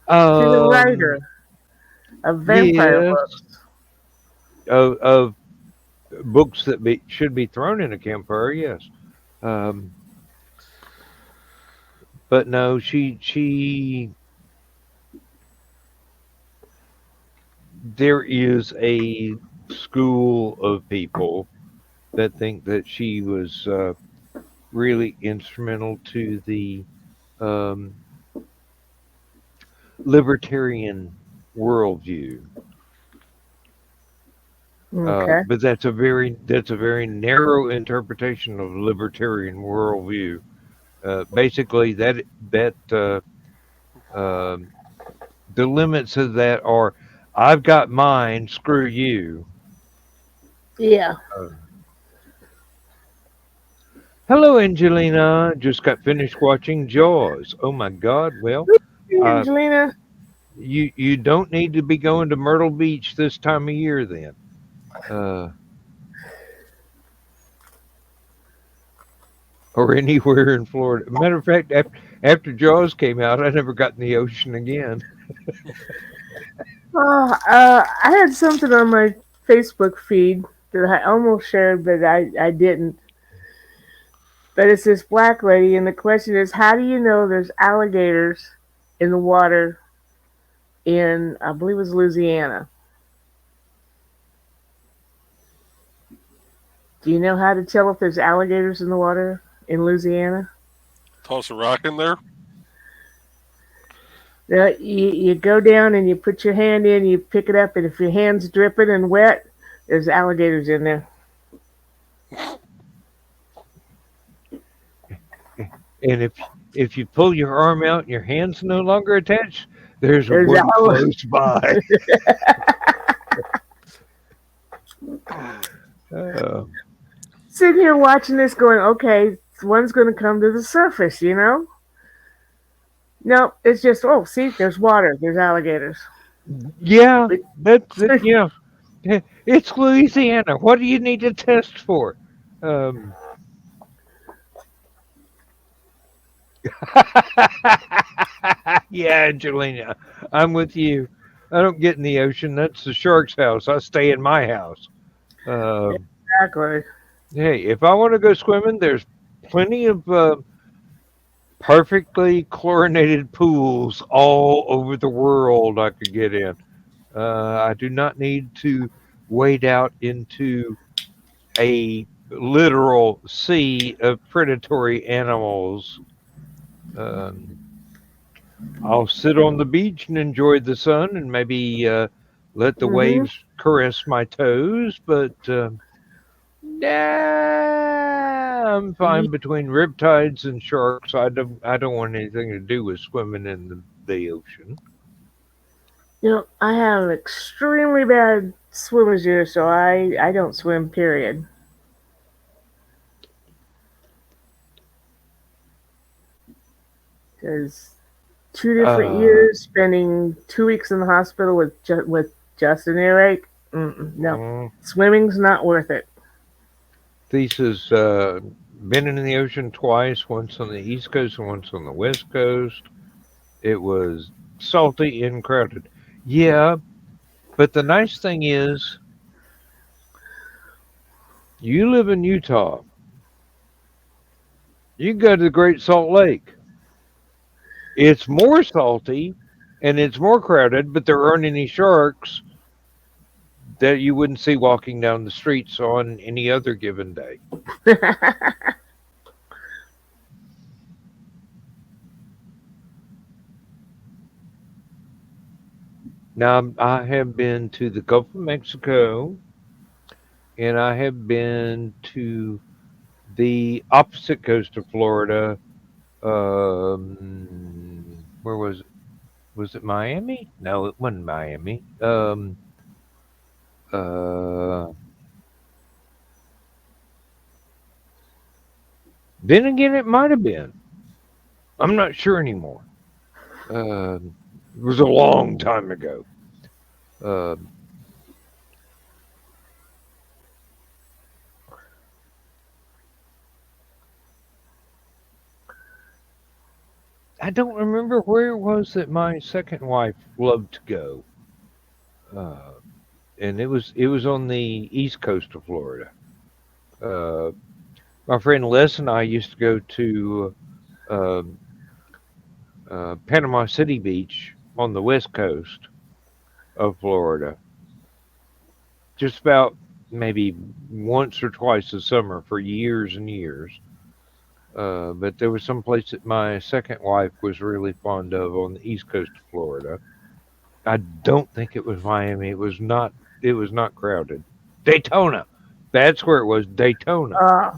She's a um, writer of vampire yes, books. of books that should be thrown in a campfire. Yes, um, but no, she. There is a school of people that think that she was really instrumental to the um, libertarian worldview. Okay. But that's a very narrow interpretation of libertarian worldview. Basically, that um the limits of that are, I've got mine. Screw you. Yeah. Uh, Hello, Angelina. Just got finished watching Jaws. Oh my God. Well, Hey, uh, Angelina. you don't need to be going to Myrtle Beach this time of year then. Uh, or anywhere in Florida. Matter of fact, after Jaws came out, I never got in the ocean again. Oh, I had something on my Facebook feed that I almost shared, but I didn't. But it's this black lady, and the question is, how do you know there's alligators in the water in, I believe it was Louisiana? Do you know how to tell if there's alligators in the water in Louisiana? Toss a rock in there. You go down and you put your hand in, you pick it up, and if your hand's dripping and wet, there's alligators in there. And if you pull your arm out and your hand's no longer attached, there's There's one alligators. close by. Uh, Sitting here watching this going, okay, one's going to come to the surface, you know? No, it's just, oh, see, there's water, there's alligators. yeah, that's it. Yeah, it's Louisiana. What do you need to test for? Um, yeah, Angelina, I'm with you. I don't get in the ocean. That's the shark's house. I stay in my house. Um, Exactly. hey, if I want to go swimming, there's plenty of perfectly chlorinated pools all over the world I could get in. I do not need to wade out into a literal sea of predatory animals. Um, I'll sit on the beach and enjoy the sun and maybe let the Hmm. waves caress my toes, but nah, I'm You fine between riptides and sharks. I don't want anything to do with swimming in the ocean. know, I have extremely bad swimmer's ear, so I don't swim, period. Because two different Uh, years, spending 2 weeks in the hospital with just an earache. No, mm, swimming's not worth it. Thesa's been in the ocean twice, once on the East Coast and once on the West Coast. It was salty and crowded. Yeah, but the nice thing is, you live in Utah. You can go to the Great Salt Lake. It's more salty and it's more crowded, but there aren't any sharks that you wouldn't see walking down the streets on any other given day. Now, I have been to the Gulf of Mexico and I have been to the opposite coast of Florida. Where was it? Was it Miami? No, it wasn't Miami. Uh, then again, it might have been. I'm not sure anymore. It was a long time ago. Uh, I don't remember where it was that my second wife loved to go, uh, and it was on the east coast of Florida. Uh, my friend Les and I used to go to uh, Panama City Beach on the west coast of Florida, just about maybe once or twice a summer for years and years. But there was some place that my second wife was really fond of on the east coast of Florida. I don't think it was Miami. It was not. It was not crowded. Daytona. That's where it was. Daytona. uh,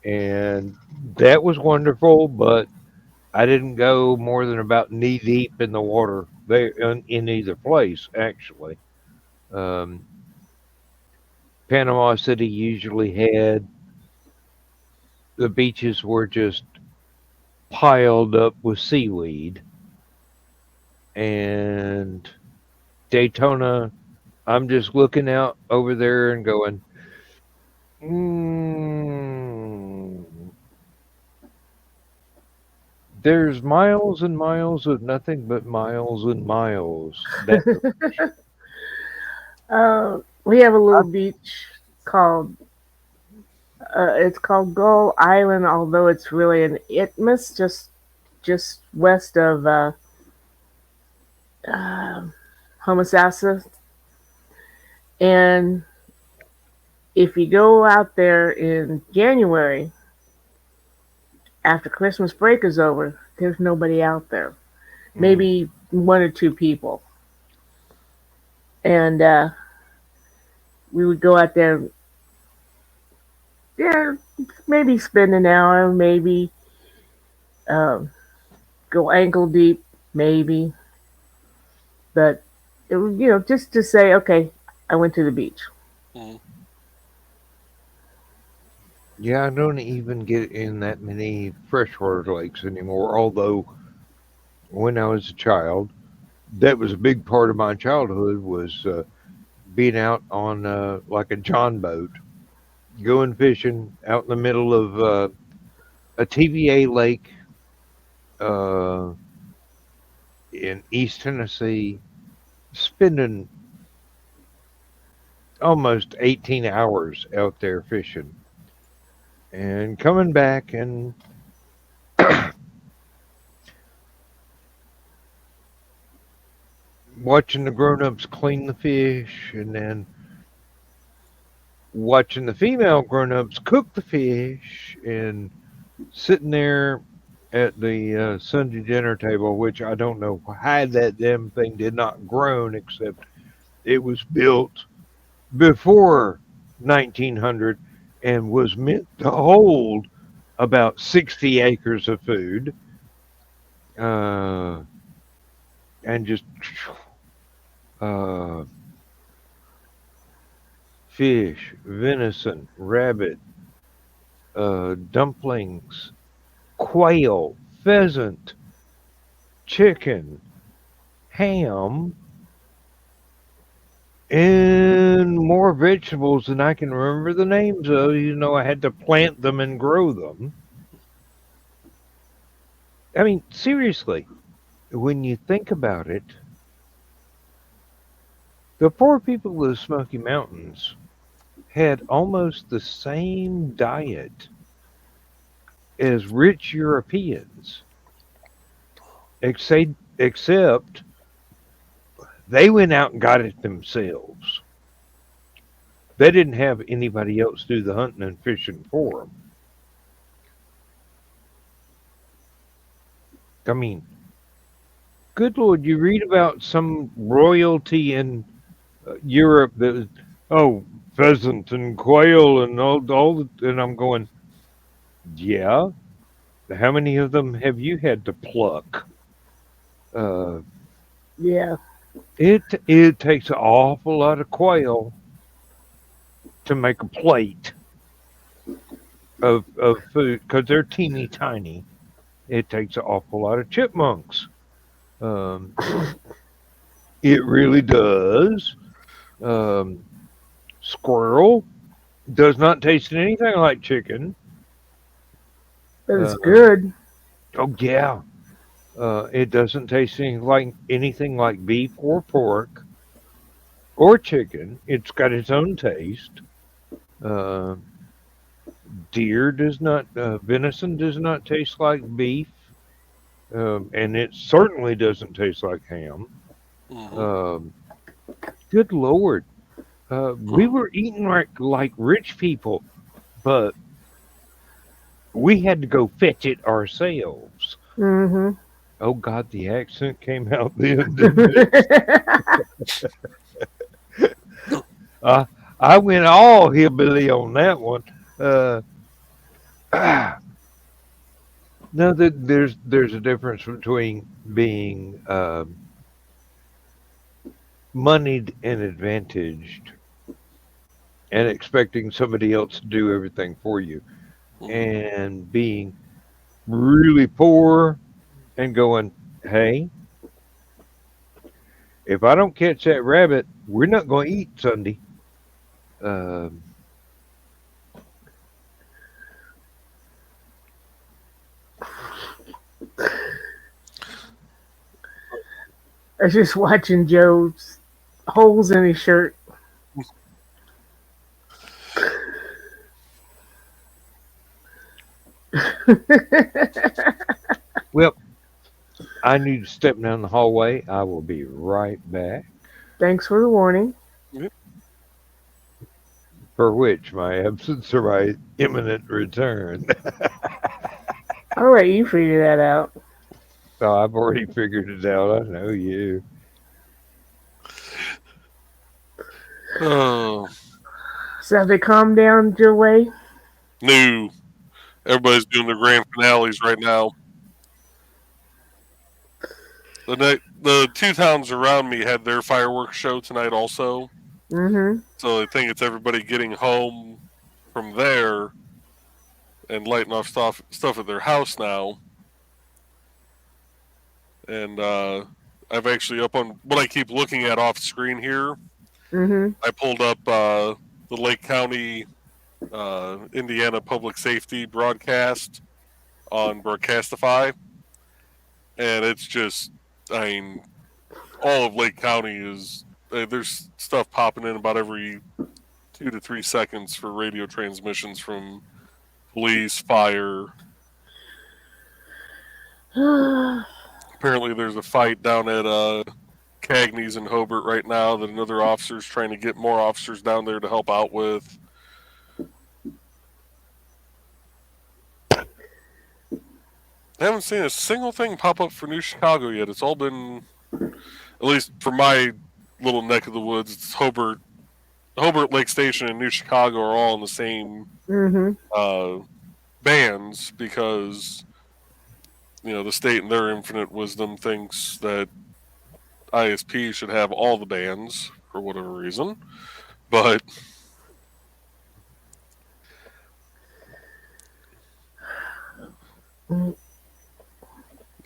and that was wonderful. But I didn't go more than about knee deep in the water there in either place. Actually, um, Panama City usually had the beaches were just piled up with seaweed, and Daytona, I'm just looking out over there and going, mm, there's miles and miles of nothing but miles and miles. That We have a little beach called it's called Gull Island, although it's really an isthmus just west of uh, Homosassa. And if you go out there in January after Christmas break is over, there's nobody out there. mm, Maybe one or two people, and we would go out there. Yeah, maybe spend an hour, maybe um, go ankle deep, maybe. But it was, just to say, okay, I went to the beach. Mhm. yeah, I don't even get in that many freshwater lakes anymore. Although when I was a child, that was a big part of my childhood was being out on like a john boat, going fishing out in the middle of a TVA lake uh, in East Tennessee, spending almost 18 hours out there fishing and coming back and watching the grown-ups clean the fish and then watching the female grown-ups cook the fish and sitting there at the Sunday dinner table, which I don't know how that damn thing did not groan, except it was built before 1900 and was meant to hold about 60 acres of food, uh, and just uh, fish, venison, rabbit, dumplings, quail, pheasant, chicken, ham, and more vegetables than I can remember the names of. I had to plant them and grow them. I mean, seriously, when you think about it, the poor people of the Smoky Mountains had almost the same diet as rich Europeans, except they went out and got it themselves. They didn't have anybody else do the hunting and fishing for them. I mean, good Lord, you read about some royalty in Europe that was, oh, pheasant and quail and and I'm going, yeah. How many of them have you had to pluck? Uh, Yeah, it takes an awful lot of quail to make a plate of food because they're teeny tiny. It takes an awful lot of chipmunks. Um, it really does. Um, Squirrel does not taste anything like chicken. but it's Uh, good. oh yeah, it doesn't taste anything like beef or pork or chicken. It's got its own taste. Uh, Deer does not, venison does not taste like beef, and it certainly doesn't taste like ham. Mhm. Um, Good Lord, we were eating like rich people, but we had to go fetch it ourselves. Hmm. Oh God, the accent came out then, didn't it? Uh, I went all hillbilly on that one. Uh, No, there's a difference between being moneyed and advantaged and expecting somebody else to do everything for you, Mhm. and being really poor and going, hey, if I don't catch that rabbit, we're not going to eat Sunday. Um, I was just watching Joe's holes in his shirt. well, I need to step down the hallway. I will be right back. Thanks for the warning. Yep. For which my absence or my imminent return. I'll let you figure that out. So I've already figured it out. I know you. Oh, So have they calmed down your way? no. Everybody's doing their grand finales right now. The two towns around me had their fireworks show tonight also. Mm-hmm. So I think it's everybody getting home from there and lighting off stuff at their house now. And I've actually up on what I keep looking at off screen here. Mm-hmm. I pulled up the Lake County, Indiana Public Safety broadcast on Broadcastify, and it's just, I mean, all of Lake County is there's stuff popping in about every 2 to 3 seconds for radio transmissions from police, fire. Apparently, there's a fight down at Cagney's in Hobart right now that another officer's trying to get more officers down there to help out with. I haven't seen a single thing pop up for New Chicago yet. It's all been, at least for my little neck of the woods, it's Hobart Lake Station and New Chicago are all in the same Mm-hmm. bands because the state in their infinite wisdom thinks that ISP should have all the bands for whatever reason, but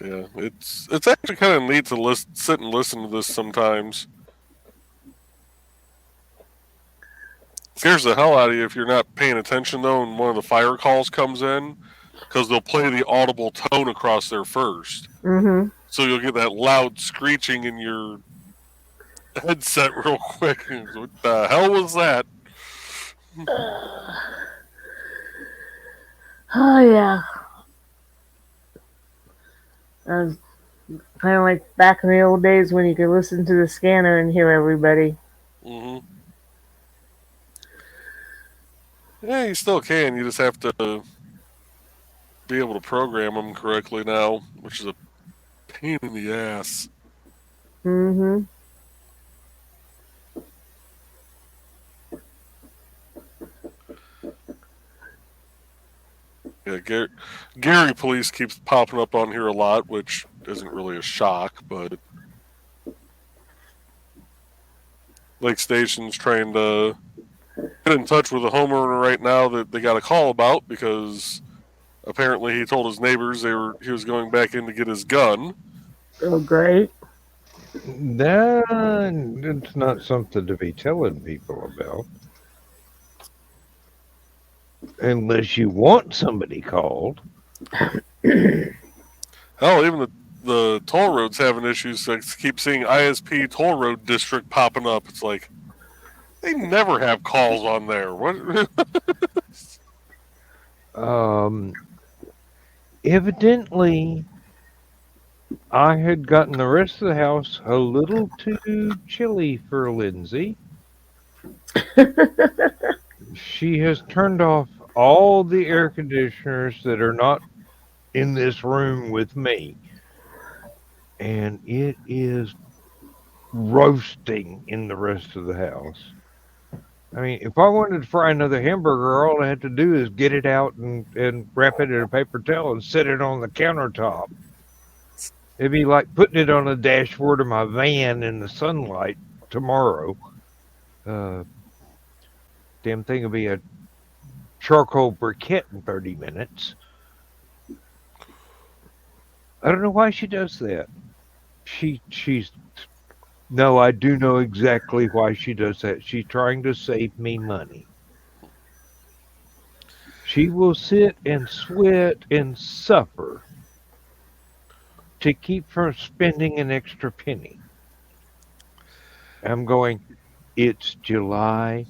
yeah, it's actually kind of neat to sit and listen to this sometimes. Scares the hell out of you if you're not paying attention though, and one of the fire calls comes in, because they'll play the audible tone across there first, Mm-hmm. so you'll get that loud screeching in your headset real quick. What the hell was that? Oh yeah. Kind of like back in the old days when you could listen to the scanner and hear everybody. Hmm. Yeah, you still can. You just have to be able to program them correctly now, which is a pain in the ass. Mm-hmm. Yeah, Gary Police keeps popping up on here a lot, which isn't really a shock, but Lake Station's trying to get in touch with a homeowner right now that they got a call about because apparently he told his neighbors he was going back in to get his gun. Oh, great. That's not something to be telling people about. Unless you want somebody called. Hell, even the toll roads having issues. I keep seeing ISP toll road district popping up. It's like they never have calls on there. What? Evidently, I had gotten the rest of the house a little too chilly for Lindsay. She has turned off all the air conditioners that are not in this room with me. And it is roasting in the rest of the house. I mean, if I wanted to fry another hamburger, all I had to do is get it out and wrap it in a paper towel and set it on the countertop. It'd be like putting it on the dashboard of my van in the sunlight tomorrow. Uh, damn thing will be a charcoal briquette in 30 minutes. I don't know why she does that. She's no, I do know exactly why she does that. She's trying to save me money. She will sit and sweat and suffer to keep from spending an extra penny. I'm going, it's July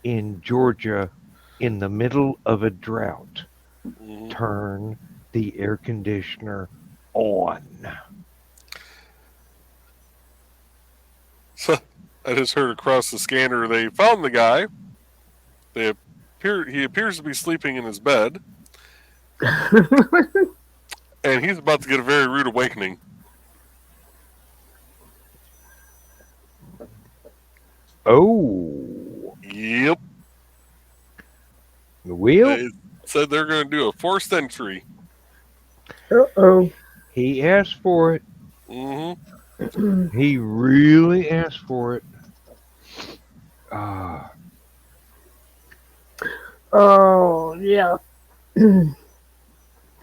in Georgia in the middle of a drought. Mhm. Turn the air conditioner on. So I just heard across the scanner they found the guy. He appears to be sleeping in his bed, and he's about to get a very rude awakening. Oh, Yep. well, They said they're going to do a forced entry. Uh-oh. he asked for it. Hmm. He really asked for it. Ah, Oh, yeah.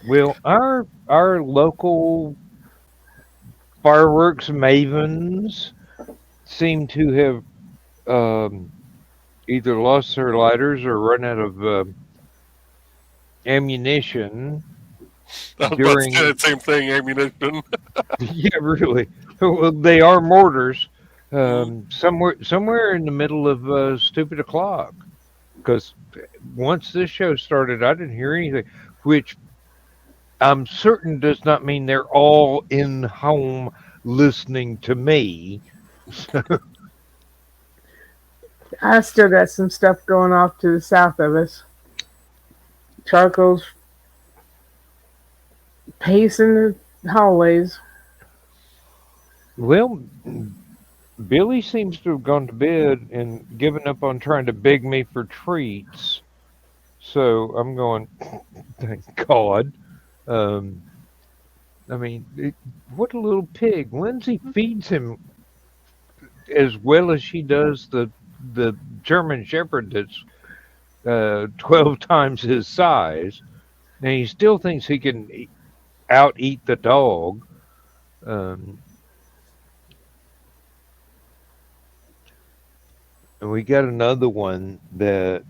well, our local fireworks mavens seem to have either lost their lighters or run out of ammunition I was about to say during. that same thing, ammunition. Yeah, really. Well, they are mortars. Mhm. Somewhere in the middle of stupid o'clock. Because once this show started, I didn't hear anything, which I'm certain does not mean they're all in home listening to me. I still got some stuff going off to the south of us. Charcoal's pacing the hallways. Well, Billy seems to have gone to bed and given up on trying to beg me for treats. So I'm going, thank God. Um, I mean, what a little pig. Lindsay feeds him as well as she does the German Shepherd that's 12 times his size, and he still thinks he can out eat the dog. Um, and we got another one that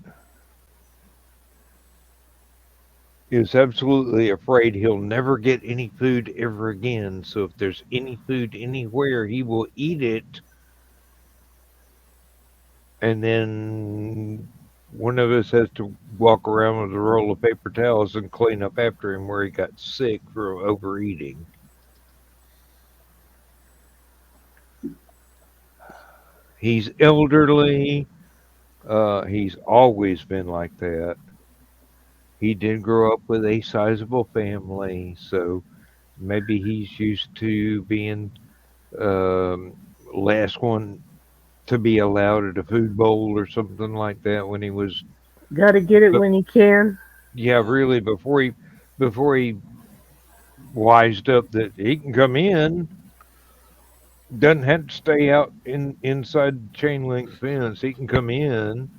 is absolutely afraid he'll never get any food ever again. So if there's any food anywhere, he will eat it. And then one of us has to walk around with a roll of paper towels and clean up after him where he got sick from overeating. He's elderly. He's always been like that. He did grow up with a sizable family, so maybe he's used to being um, last one to be allowed at a food bowl or something like that when he was. Gotta get it But when you can. yeah, really, before he wised up that he can come in, doesn't have to stay out inside the chain link fence. He can come in.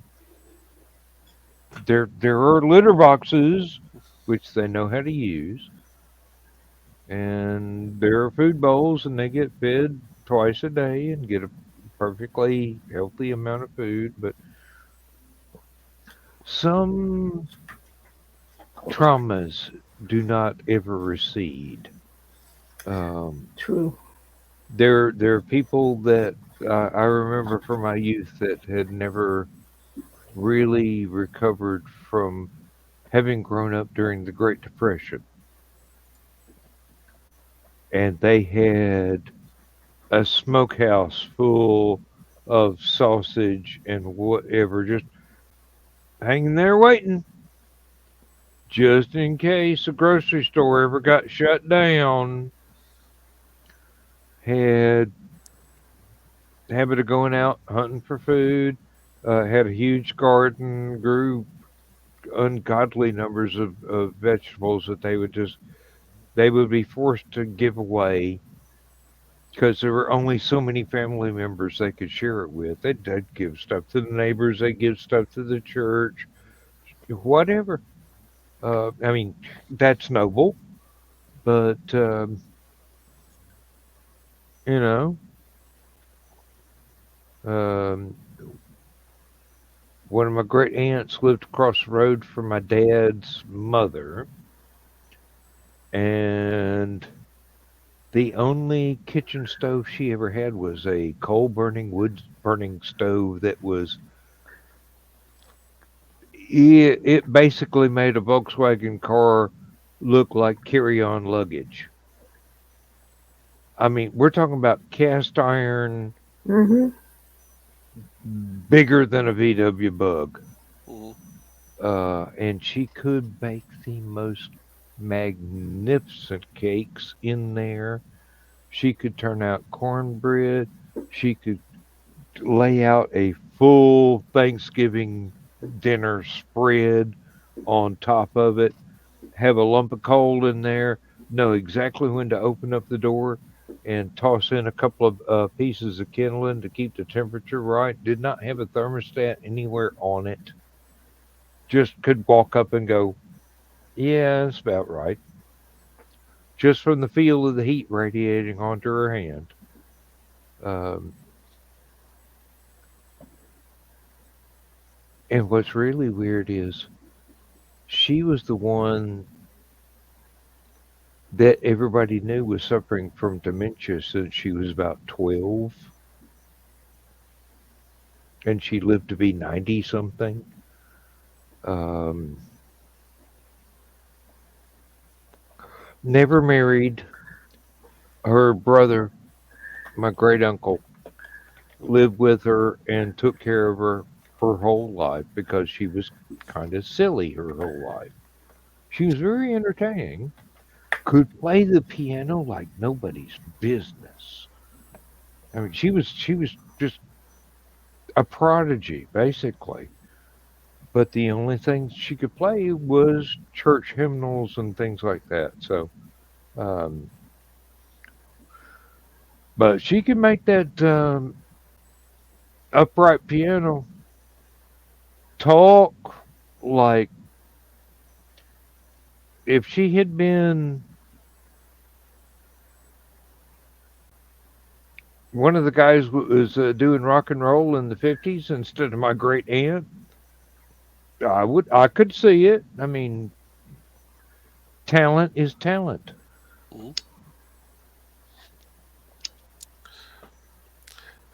There are litter boxes, which they know how to use, and there are food bowls, and they get fed twice a day and get a perfectly healthy amount of food. But some traumas do not ever recede. Um, True. there are people that I remember from my youth that had never really recovered from having grown up during the Great Depression, and they had a smokehouse full of sausage and whatever just hanging there waiting just in case a grocery store ever got shut down. Had habit of going out hunting for food, Had a huge garden, grew ungodly numbers of vegetables that they would be forced to give away because there were only so many family members they could share it with. They'd give stuff to the neighbors, they'd give stuff to the church, whatever. I mean, that's noble, but you know, um, one of my great aunts lived across the road from my dad's mother, and the only kitchen stove she ever had was a coal burning, wood burning stove that was it basically made a Volkswagen car look like carry-on luggage. I mean, we're talking about cast iron Mhm. bigger than a VW Bug. Mm-hmm. And she could bake the most magnificent cakes in there. She could turn out cornbread. She could lay out a full Thanksgiving dinner spread on top of it, have a lump of coal in there, know exactly when to open up the door and toss in a couple of pieces of kindling to keep the temperature right. Did not have a thermostat anywhere on it. Just could walk up and go, yeah, that's about right. Just from the feel of the heat radiating onto her hand. Um, and what's really weird is she was the one that everybody knew was suffering from dementia since she was about 12, and she lived to be 90 something. Um, Never married. Her brother, my great uncle, lived with her and took care of her whole life because she was kind of silly her whole life. She was very entertaining, could play the piano like nobody's business. I mean, she was just a prodigy, basically. But the only thing she could play was church hymnals and things like that. So, um, but she could make that upright piano talk like if she had been one of the guys who was doing rock and roll in the 50s instead of my great aunt. I could see it. I mean, talent is talent. Mm-hmm.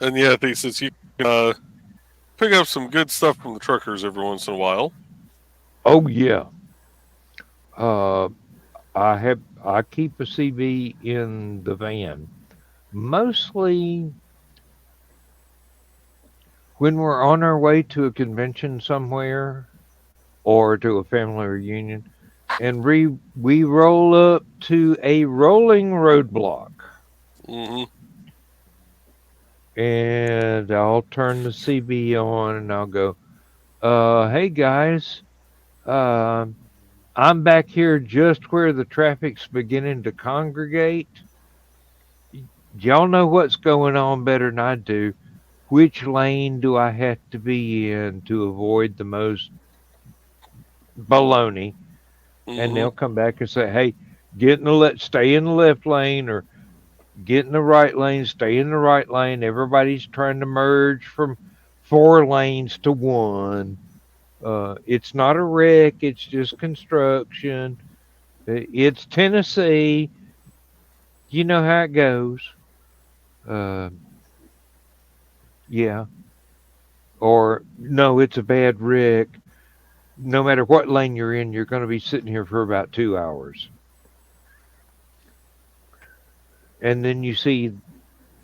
And yeah, they says you can pick up some good stuff from the truckers every once in a while. Oh yeah. Uh, I keep a CB in the van. Mostly when we're on our way to a convention somewhere or to a family reunion, and we roll up to a rolling roadblock, Mm-hmm. and I'll turn the CB on and I'll go, hey guys, um, I'm back here just where the traffic's beginning to congregate. Y'all know what's going on better than I do. Which lane do I have to be in to avoid the most baloney? And Mm-hmm. they'll come back and say, "Hey, stay in the left lane, or get in the right lane, stay in the right lane." Everybody's trying to merge from four lanes to one. It's not a wreck; it's just construction. It's Tennessee. You know how it goes. Uh, yeah. Or no, it's a bad wreck. No matter what lane you're in, you're going to be sitting here for about 2 hours. And then you see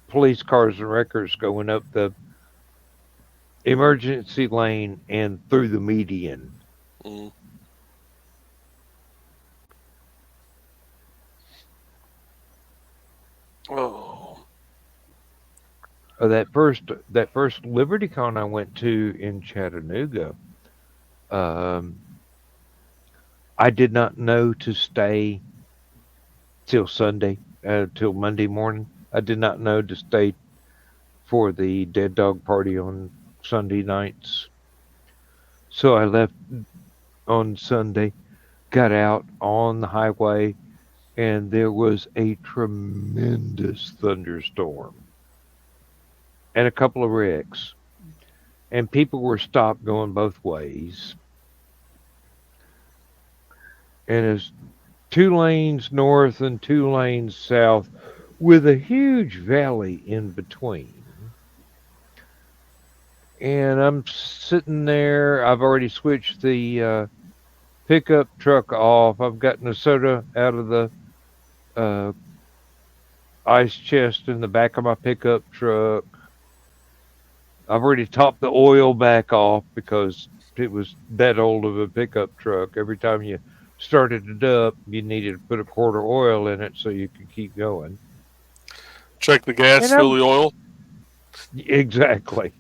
police cars and wreckers going up the emergency lane and through the median. Mm-hmm. Oh. that first LibertyCon I went to in Chattanooga. Um, I did not know to stay till Sunday, till Monday morning. I did not know to stay for the Dead Dog Party on Sunday nights. So I left on Sunday, got out on the highway, and there was a tremendous thunderstorm and a couple of wrecks. And people were stopped going both ways. And it's 2 lanes north and 2 lanes south with a huge valley in between. And I'm sitting there. I've already switched the pickup truck off. I've gotten the soda out of the uh, ice chest in the back of my pickup truck. I've already topped the oil back off because it was that old of a pickup truck. Every time you started it up, you needed to put a quart of oil in it so you could keep going. Check the gas, And fill I'm the oil. exactly.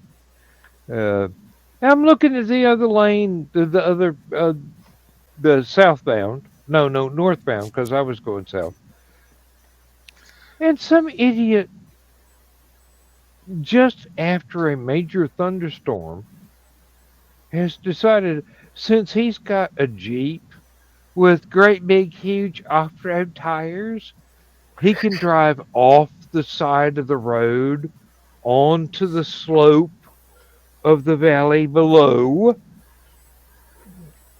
Uh, I'm looking at the other lane, the other, the southbound. No, no, northbound because I was going south. And some idiot just after a major thunderstorm has decided since he's got a Jeep with great big huge off-road tires, he can drive off the side of the road onto the slope of the valley below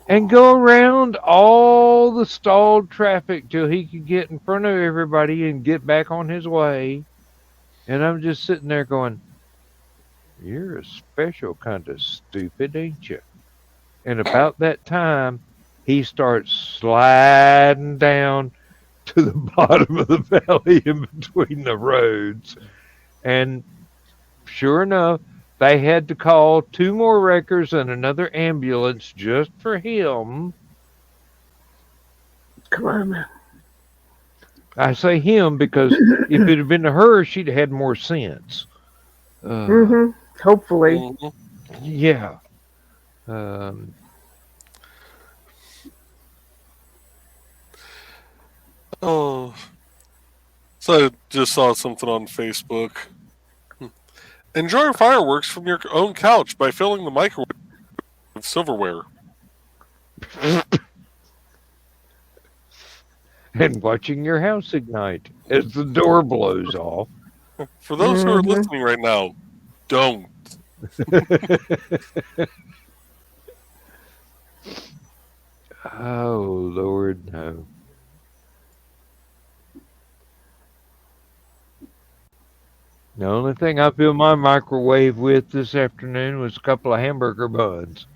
and go around all the stalled traffic till he could get in front of everybody and get back on his way. And I'm just sitting there going, "You're a special kind of stupid, ain't you?" And about that time, he starts sliding down to the bottom of the valley in between the roads. And sure enough, they had to call 2 more wreckers and another ambulance just for him. Come on, man. I say him because if it had been to her, she'd have had more sense. Uh, Mm-hmm. Hopefully. hmm yeah. Um, Oh, so I just saw something on Facebook. Enjoy fireworks from your own couch by filling the microwave with silverware. and watching your house ignite as the door blows off. For those who are Mm-hmm. listening right now, don't. Oh, Lord, no. The only thing I filled my microwave with this afternoon was a couple of hamburger buns,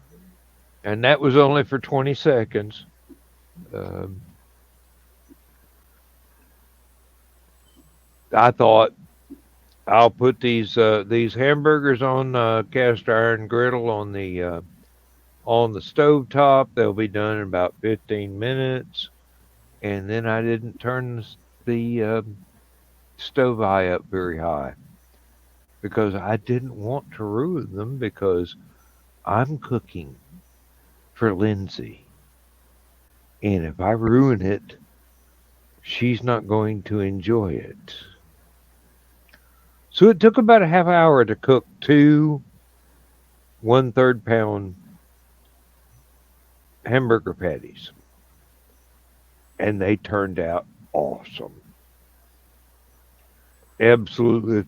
and that was only for 20 seconds. Um, I thought I'll put these hamburgers on cast iron griddle on the stove top. They'll be done in about 15 minutes, and then I didn't turn the stove eye up very high because I didn't want to ruin them because I'm cooking for Lindsay. And if I ruin it, she's not going to enjoy it. So it took about a half hour to cook 2 1/3 pound hamburger patties. And they turned out awesome. Absolutely.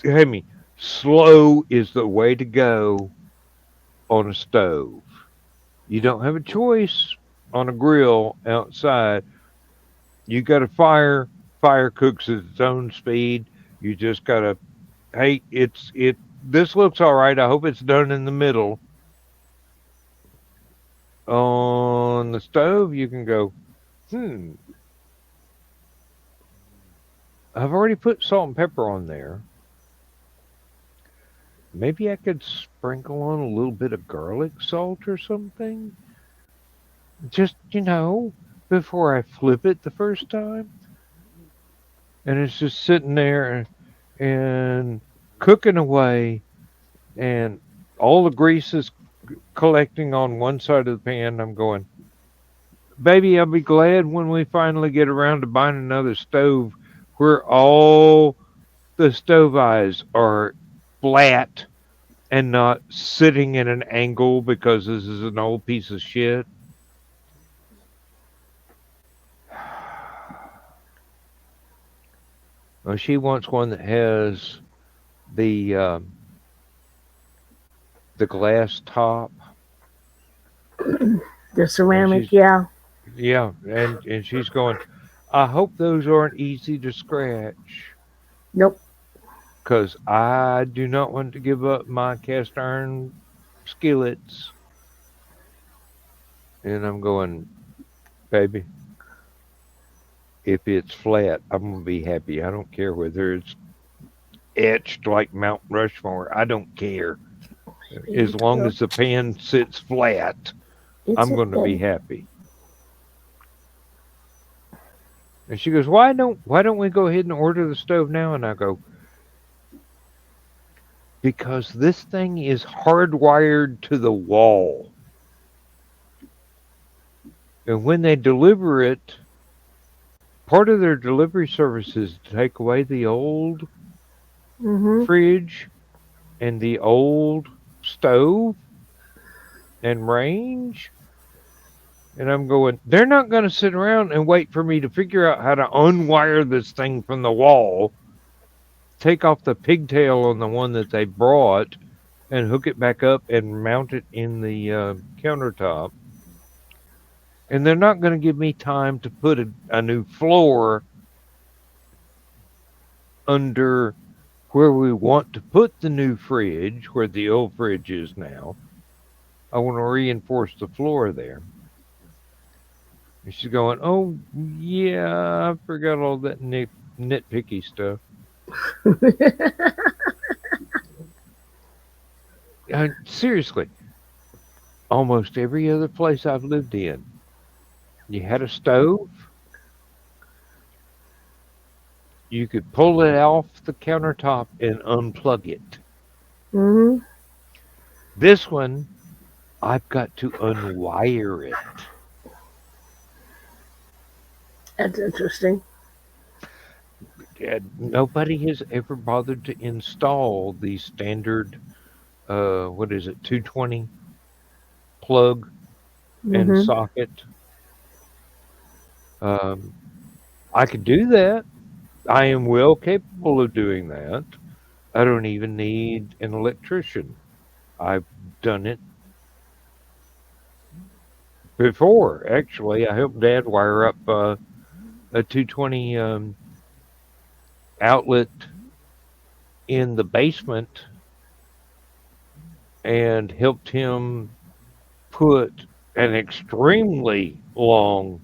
I mean, slow is the way to go on a stove. You don't have a choice on a grill outside. You got a fire. Fire cooks at its own speed. You just gotta. Hey, it. This looks all right. I hope it's done in the middle. On the stove, you can go. I've already put salt and pepper on there. Maybe I could sprinkle on a little bit of garlic salt or something. Just before I flip it the first time. And it's just sitting there, and cooking away, and all the grease is collecting on one side of the pan. I'm going, baby, I'll be glad when we finally get around to buying another stove where all the stove eyes are flat and not sitting at an angle because this is an old piece of shit. Well, she wants one that has the um, the glass top, The and ceramic, she's yeah. yeah, and she's going. I hope those aren't easy to scratch, Nope. because I do not want to give up my cast iron skillets. And I'm going, baby, if it's flat, I'm gonna be happy. I don't care whether it's etched like Mount Rushmore. I don't care. As long Yep. as the pan sits flat, It's I'm a going to be thing. happy. And she goes, why don't we go ahead and order the stove now? And I go, because this thing is hardwired to the wall. And when they deliver it, part of their delivery service is to take away the old Mm-hmm. fridge and the old stove and range. And I'm going, they're not going to sit around and wait for me to figure out how to unwire this thing from the wall, take off the pigtail on the one that they brought, and hook it back up and mount it in the countertop. And they're not going to give me time to put a new floor under where we want to put the new fridge, where the old fridge is now. I want to reinforce the floor there. And she's going, oh, yeah, I forgot all that nitpicky stuff. Seriously, almost every other place I've lived in, you had a stove, you could pull it off the countertop and unplug it. Mm-hmm. This one, I've got to unwire it. That's interesting. Nobody has ever bothered to install the standard, what is it, 220 plug and Mm-hmm. socket. Um, I could do that. I am well capable of doing that. I don't even need an electrician. I've done it before. Actually, I helped Dad wire up a 220 outlet in the basement and helped him put an extremely long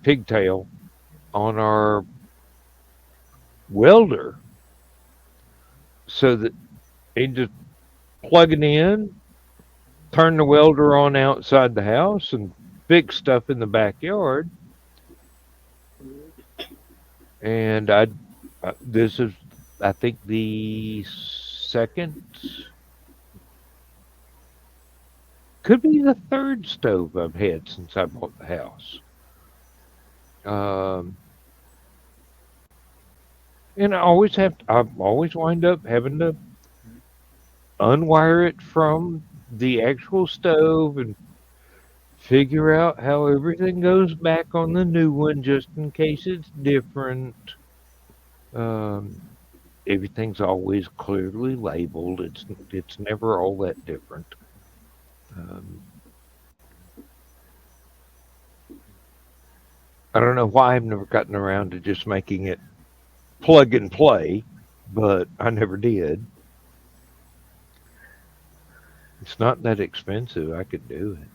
pigtail on our welder so that he just plug it in, turn the welder on outside the house, and fix stuff in the backyard. And this is, I think, the second, could be the third stove I've had since I bought the house. Um, and I always wind up having to unwire it from the actual stove and figure out how everything goes back on the new one just in case it's different. Um, Everything's always clearly labeled. It's never all that different. Um, I don't know why I've never gotten around to just making it plug and play, but I never did. It's not that expensive. I could do it.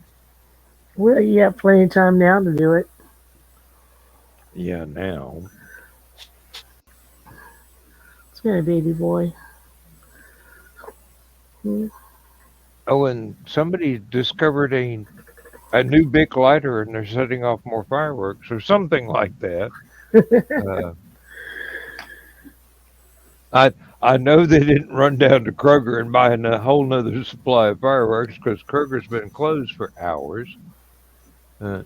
Well, you have plenty of time now to do it. Yeah, now. It's got a baby boy. Oh, and somebody discovered a new big lighter and they're setting off more fireworks or something like that. Uh, I I know they didn't run down to Kroger and buy a whole nother supply of fireworks because Kroger's been closed for hours. But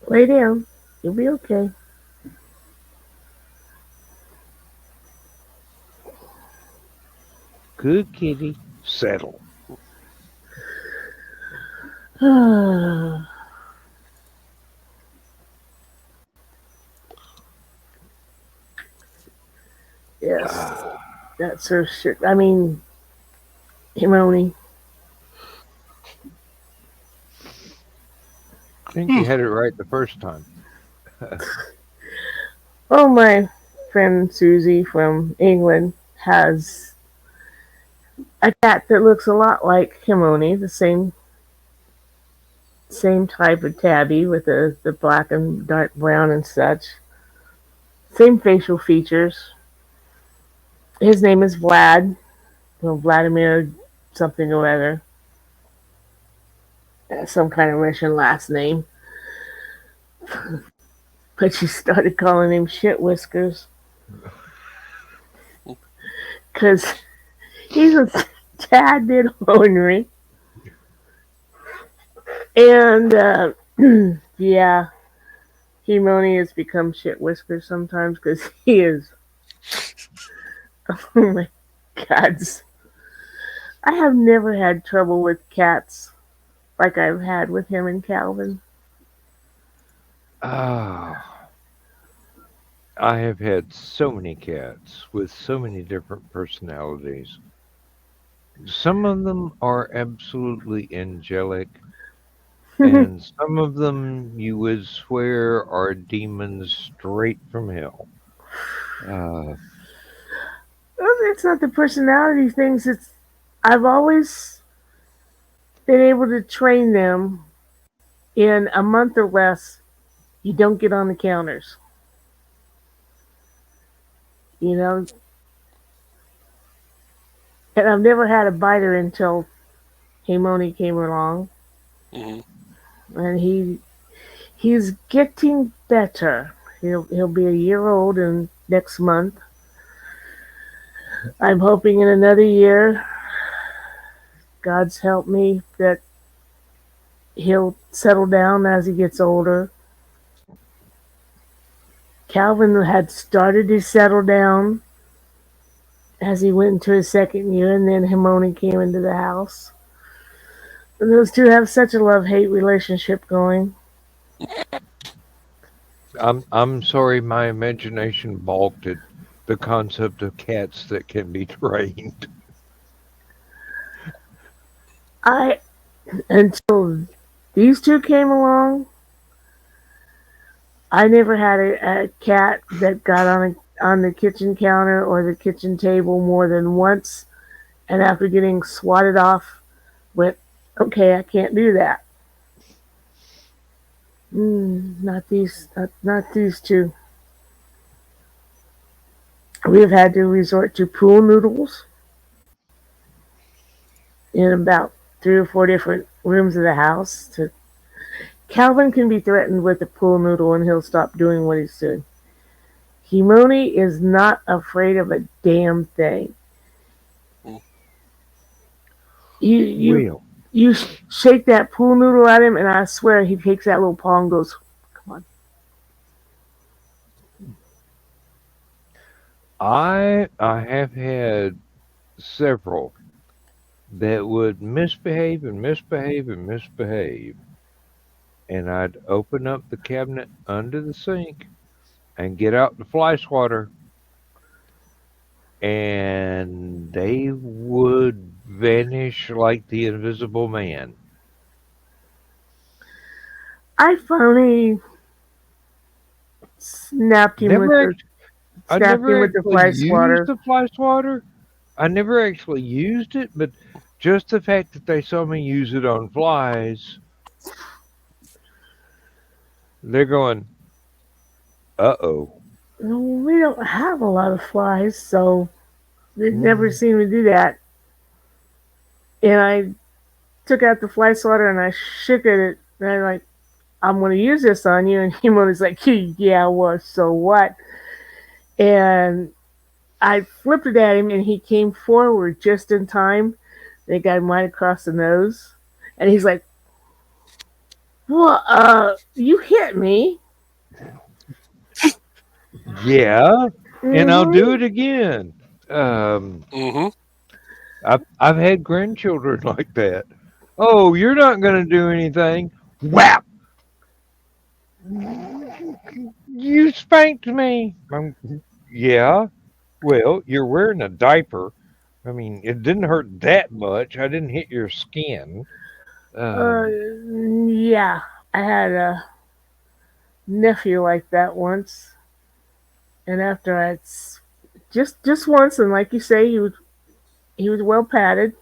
Lay down. You'll be okay. good kitty, settle. Yes, that's her shit. I mean, Himoni. I think you had it right the first time. Oh, my friend Susie from England has a cat that looks a lot like Himoni, the same type of tabby with the black and dark brown and such. Same facial features. His name is Vlad. Well, Vladimir something or other. Some kind of Russian last name. But she started calling him Shit Whiskers. Because he's a tad bit ornery. And, yeah, Himoni has become Shit Whiskers sometimes because he is. Oh my God. I have never had trouble with cats like I've had with him and Calvin. Ah, I have had so many cats with so many different personalities. Some of them are absolutely angelic, and some of them you would swear are demons straight from hell. Uh, It's not the personality things. It's I've always been able to train them in a month or less. You don't get on the counters, you know. And I've never had a biter until Himoni came along, Hmm. and he's getting better. He'll be a year old in next month. I'm hoping in another year, God's help me, that he'll settle down as he gets older. Calvin had started to settle down as he went into his second year, and then Himoni came into the house. And those two have such a love-hate relationship going. I'm sorry, my imagination balked at the concept of cats that can be trained. I until these two came along, I never had a cat that got on the kitchen counter or the kitchen table more than once, and after getting swatted off, went, "Okay, I can't do that." Not these two. We have had to resort to pool noodles in about 3 or 4 different rooms of the house. Calvin can be threatened with a pool noodle and he'll stop doing what he's doing. Himoni is not afraid of a damn thing. You you Well, you shake that pool noodle at him, and I swear he takes that little paw and goes, "Come on." I have had several that would misbehave and misbehave and misbehave, and I'd open up the cabinet under the sink and get out the fly swatter, and they would vanish like the invisible man. I finally snapped him with Never, the I snapped him never with the actually fly used swatter. the fly swatter. I never actually used it, but just the fact that they saw me use it on flies, they're going, "Uh-oh." We don't have a lot of flies, so they've never Mm. seen me do that. And I took out the fly swatter and I shook at it, and I'm like, "I'm going to use this on you." And Himoni's like, "Yeah, well, so what?" And I flipped it at him, and he came forward just in time. They got him right across the nose, and he's like, "Well, you hit me." Yeah, and I'll do Mm-hmm. it again. Um, Mm-hmm. I've had grandchildren like that. Oh, you're not going to do anything. Whap! You spanked me. Yeah. Well, you're wearing a diaper. I mean, it didn't hurt that much. I didn't hit your skin. Uh, Um, yeah, I had a nephew like that once, and after just once, and like you say, he was well padded.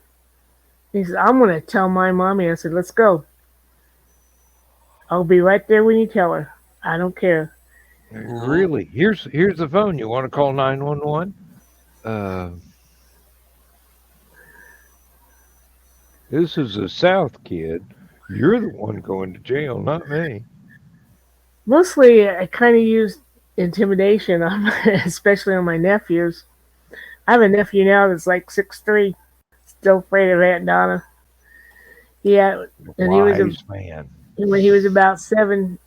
He said, "I'm gonna tell my mommy." I said, "Let's go. I'll be right there when you tell her. I don't care." Mm-hmm. really, here's the phone. You want to call 911? Uh, this is a South kid. You're the one going to jail, not me. Mostly, I kind of used intimidation on, especially on my nephews. I have a nephew now that's like 6'3", still afraid of Aunt Donna. Yeah, and Wise man. when he was about 7.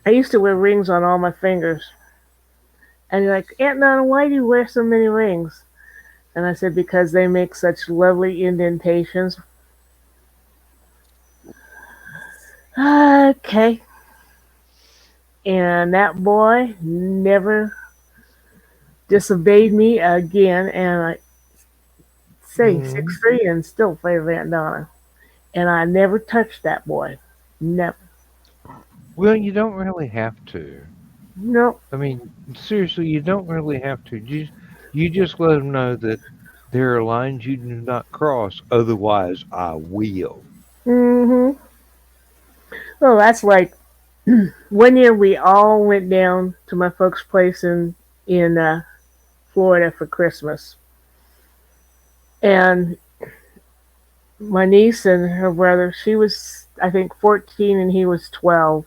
I used to wear rings on all my fingers, and you're like, "Aunt Donna, why do you wear so many rings?" And I said, "Because they make such lovely indentations." Okay. And that boy never disobeyed me again. And I say Mm. 6'3" and still afraid of Aunt Donna. And I never touched that boy. Never. Well, you don't really have to. No. I mean, seriously, you don't really have to. You just let them know that there are lines you do not cross. Otherwise, I will. Mm-hmm. Well, that's like one year we all went down to my folks' place in Florida for Christmas, and my niece and her brother. She was, I think, 14 and he was 12,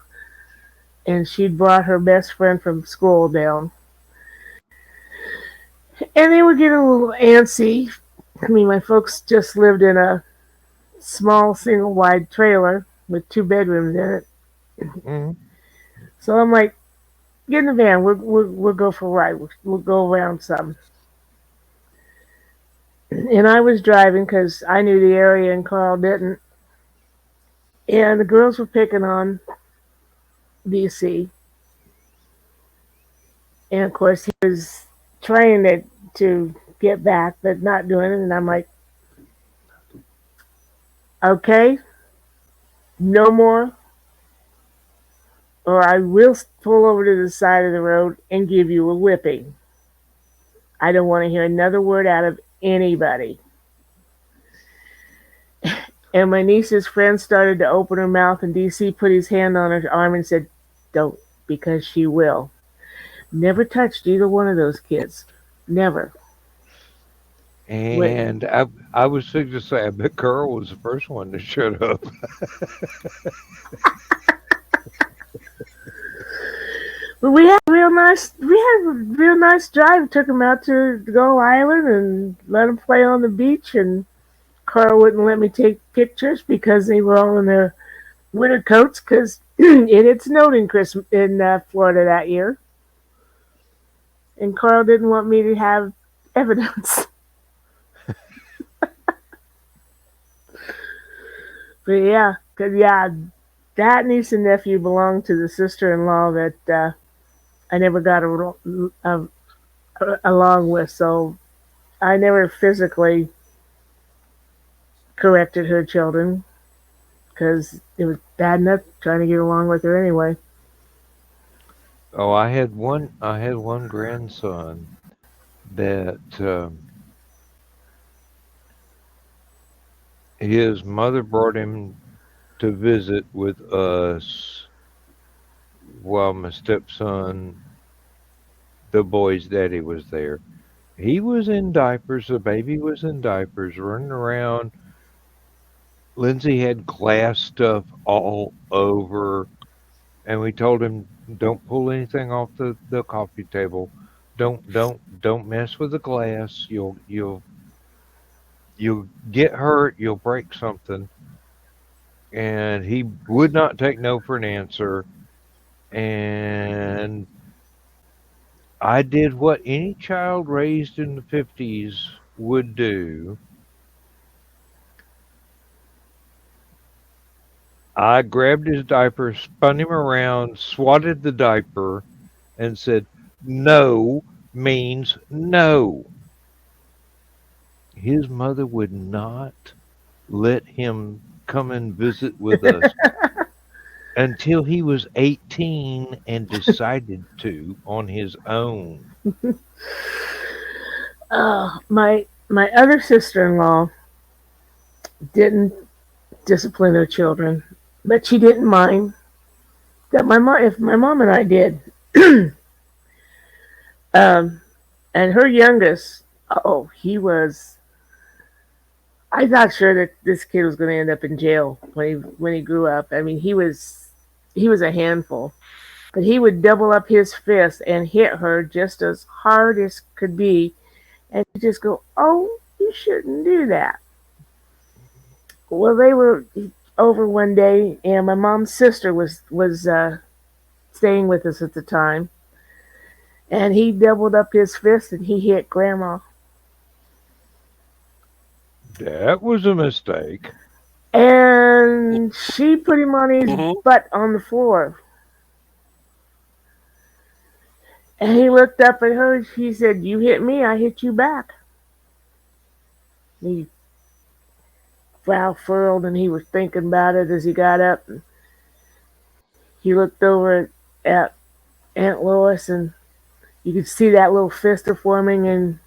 and she'd brought her best friend from school down, and they were getting a little antsy. I mean, my folks just lived in a small single wide trailer with 2 bedrooms in it. Mm. So I'm like, "Get in the van. We'll go for a ride. We'll go around some." And I was driving because I knew the area and Carl didn't. And the girls were picking on DC, and of course he was trying to get back, but not doing it. And I'm like, "Okay, no more, or I will pull over to the side of the road and give you a whipping. I don't want to hear another word out of anybody." And my niece's friend started to open her mouth, and DC put his hand on her arm and said, "Don't, because she will." Never touched either one of those kids. Never. But And I was sick to say, I bet Carl was the first one to shut up. we had a real nice drive. Took him out to Gull Island and let him play on the beach. And Carl wouldn't let me take pictures because they were all in their winter coats because it had snowed in Florida that year, and Carl didn't want me to have evidence. But yeah, cause yeah, that niece and nephew belonged to the sister-in-law that I never got along with, so I never physically corrected her children because it was bad enough trying to get along with her anyway. Oh, I had one grandson that his mother brought him to visit with us while my stepson, the boy's daddy, was there. He was in diapers. The baby was in diapers, running around. Lindsay had glass stuff all over, and we told him, don't pull anything off the coffee table. don't mess with the glass. You'll get hurt. You'll break something. And he would not take no for an answer. And I did what any child raised in the 50s would do. I grabbed his diaper, spun him around, swatted the diaper, and said, "No means no." His mother would not let him come and visit with us until he was 18 and decided to on his own. My other sister-in-law didn't discipline her children, but she didn't mind that my mom, if my mom and I did, um, and her youngest, oh, he was. I thought sure that this kid was going to end up in jail when he grew up. I mean, he was a handful, but he would double up his fist and hit her just as hard as could be, and just go, "Oh, you shouldn't do that." Well, they were over one day, and my mom's sister was staying with us at the time, and he doubled up his fist and he hit Grandma, That was a mistake. and she put him on his Mm-hmm. butt on the floor. And he looked up at her. She said, "You hit me, I hit you back." He brow furled, and he was thinking about it as he got up. And he looked over at Aunt Lois, and you could see that little fist are forming. And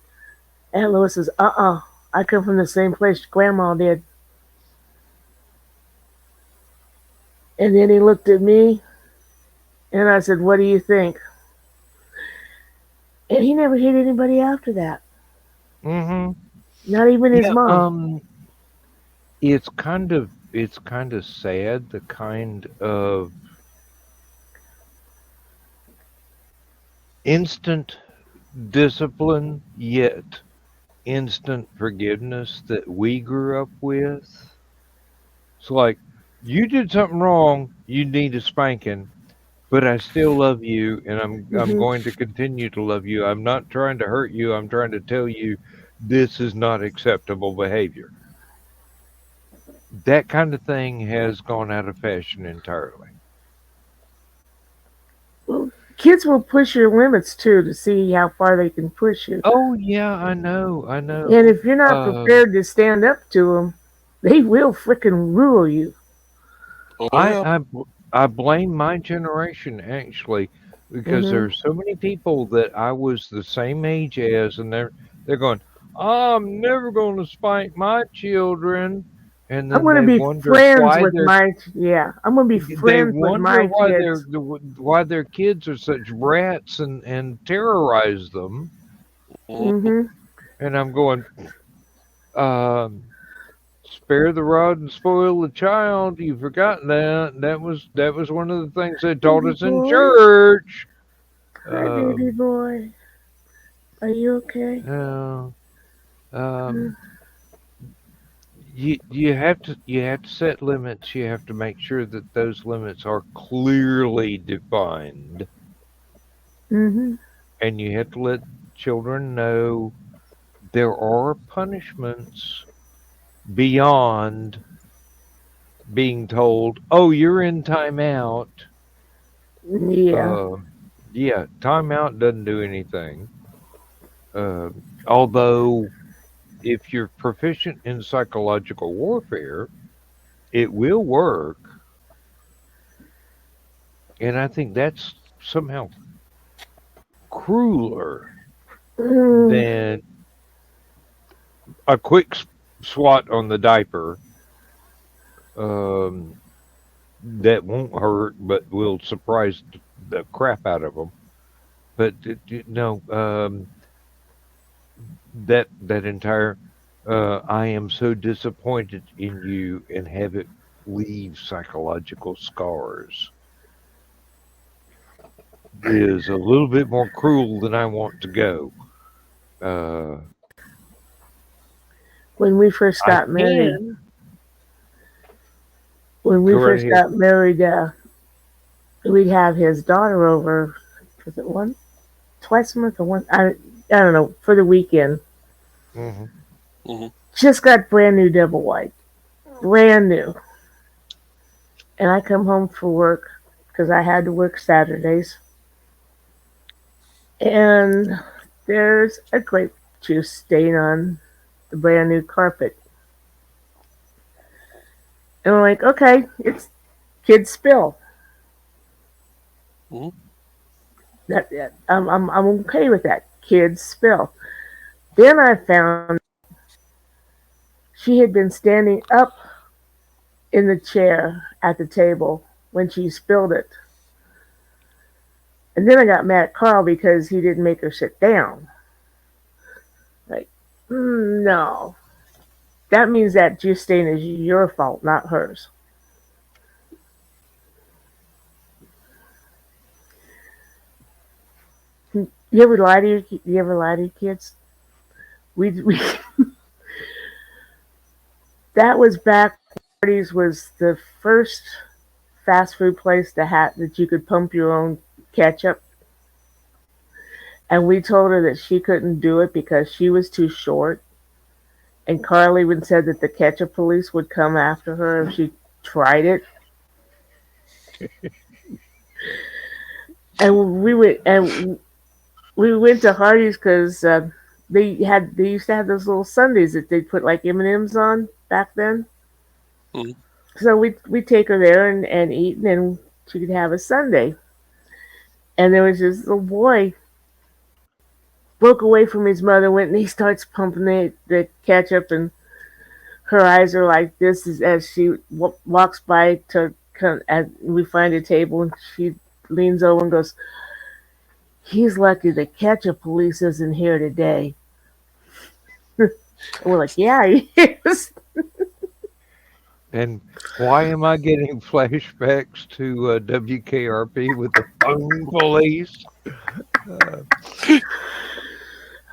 Aunt Lois says, I come from the same place Grandma did." And then he looked at me, and I said, "What do you think?" And he never hit anybody after that, Mm-hmm. not even his Yeah. mom. It's kind of sad the kind of instant discipline yet instant forgiveness that we grew up with. It's like you did something wrong, you need a spanking, but I still love you and I'm Hmm. going to continue to love you. I'm not trying to hurt you. I'm trying to tell you this is not acceptable behavior. That kind of thing has gone out of fashion entirely. Well, kids will push your limits too to see how far they can push you. Oh yeah, I know, I know. And if you're not Um, prepared to stand up to them, they will frickin' rule you. Oh I yeah. I bl- I blame my generation actually because Hmm. there's so many people that I was the same age as, and they're going, I'm never going to spank my children, and I'm then gonna they be wonder friends why with my yeah. I'm gonna be they friends with wonder my why kids. why their kids are such rats and terrorize them, Mm-hmm. Hmm. and I'm going, um, spare the rod and spoil the child. You've forgotten that. That was one of the things they taught Baby us in boy, church. hi baby Um, boy, are you okay? uh, um, Mm. you have to set limits. You have to make sure that those limits are clearly defined, Mhm. and you have to let children know there are punishments beyond being told, "Oh, you're in timeout." Yeah. Uh, yeah, timeout doesn't do anything. Although, if you're proficient in psychological warfare, it will work. And I think that's somehow crueler Mm. than a quick swat on the diaper um, that won't hurt but will surprise the crap out of them. But no, that entire I am so disappointed in you and have it leave psychological scars. is a little bit more cruel than I want to go. Uh, When we first I got married, can when we go right first ahead. got married, we'd have his daughter over. Was it one, twice a month, or one? I don't know, for the weekend. Hmm. Hmm. Just got brand new double white, brand new. And I come home for work because I had to work Saturdays, and there's a grape juice stain on the brand new carpet. And I'm like, okay, it's kid spill. Hmm. I'm okay with that. Kid spill. Then I found she had been standing up in the chair at the table when she spilled it. And then I got mad at Carl because he didn't make her sit down. Like, no. That means that juice stain is your fault, not hers. You ever lie to you ever lie to your kids? We that was back. Hardee's was the first fast food place that you could pump your own ketchup, and we told her that she couldn't do it because she was too short. And Carl even said that the ketchup police would come after her if she tried it. And we went to Hardee's because they used to have those little sundaes that they put like M&Ms on back then. Hmm. So we take her there and eat, and then she could have a sundae. And there was this little boy broke away from his mother, went and he starts pumping the ketchup, and her eyes are like this as she walks by to come. As we find a table, and she leans over and goes, "He's lucky the ketchup police isn't here today." And we're like, "Yeah, he is." And why am I getting flashbacks to WKRP with the phone police?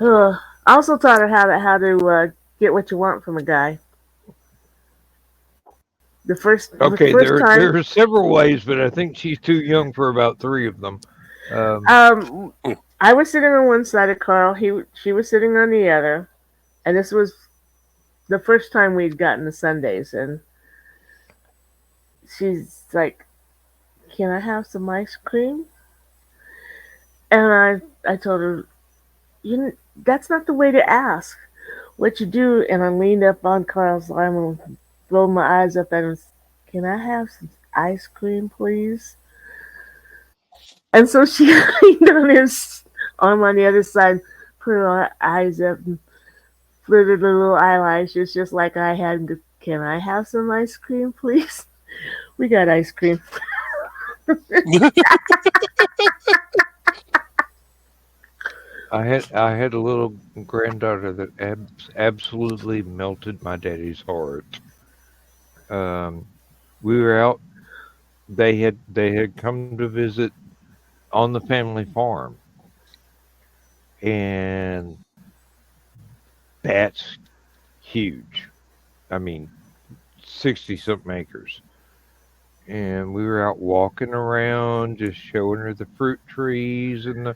Uh, I also taught her how to get what you want from a guy. The okay, first there time, are several ways, but I think she's too young for about three of them. Um, um, I was sitting on one side of Carl. She was sitting on the other, and this was the first time we'd gotten the Sundays, and she's like, "Can I have some ice cream?" And I told her, that's not the way to ask. What you do, and I leaned up on Carl's arm and rolled my eyes up at him. Can I have some ice cream, please? And so she leaned on his arm on the other side, put her eyes up, and flirted her little eyelashes just like I had. Can I have some ice cream, please? We got ice cream. I had a little granddaughter that absolutely melted my daddy's heart. Um, we were out. They had come to visit on the family farm, and that's huge. I mean, 60 something acres. And we were out walking around, just showing her the fruit trees and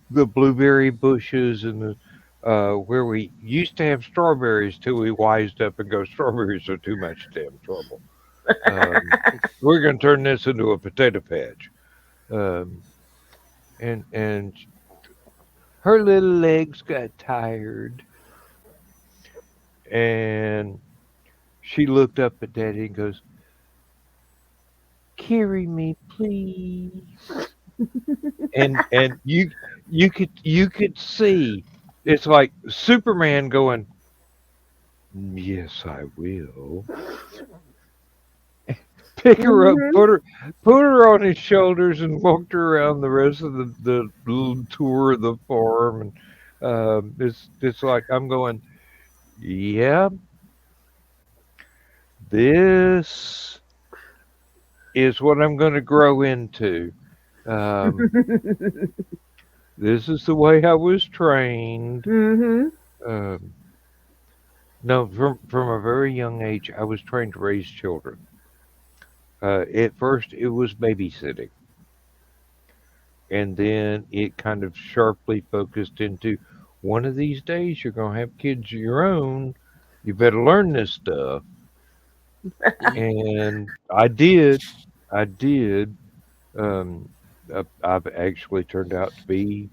the blueberry bushes and the where we used to have strawberries till we wised up and go, strawberries are too much damn trouble. We're going to turn this into a potato patch. Um, and her little legs got tired, and she looked up at Daddy and goes, "Carry me, please." And you could see it's like Superman going, "Yes, I will." Pick her up, Hmm. put her on his shoulders, and walked her around the rest of the little tour of the farm. And it's like I'm going, yeah, this is what I'm going to grow into. Um, this is the way I was trained. Mm-hmm. Um, no, from a very young age, I was trained to raise children. At first, it was babysitting, and then it kind of sharply focused into one of these days you're going to have kids of your own. You better learn this stuff. And I did. I did. Um, I've actually turned out to be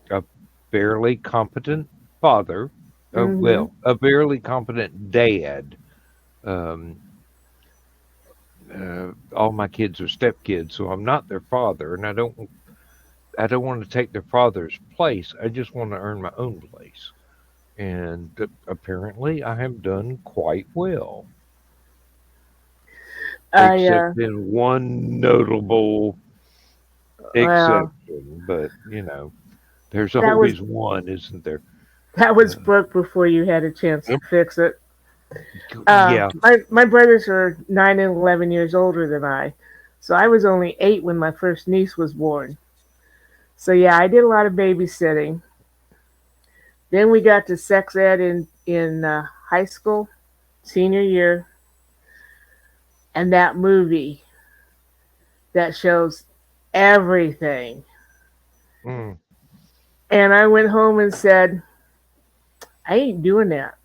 a fairly competent father. Mm-hmm. Well, a fairly competent dad. Um, all my kids are stepkids, so I'm not their father, and I don't want to take their father's place. I just want to earn my own place. And apparently, I have done quite well, I except in one notable well, exception. But there's that was always one, isn't there? that was Uh, broke before you had a chance to Yep. fix it. yeah. My brothers are 9 and 11 years older than I, so I was only 8 when my first niece was born. So yeah, I did a lot of babysitting. Then we got to sex ed in high school, senior year, and that movie that shows everything. Mm, And I went home and said, I ain't doing that.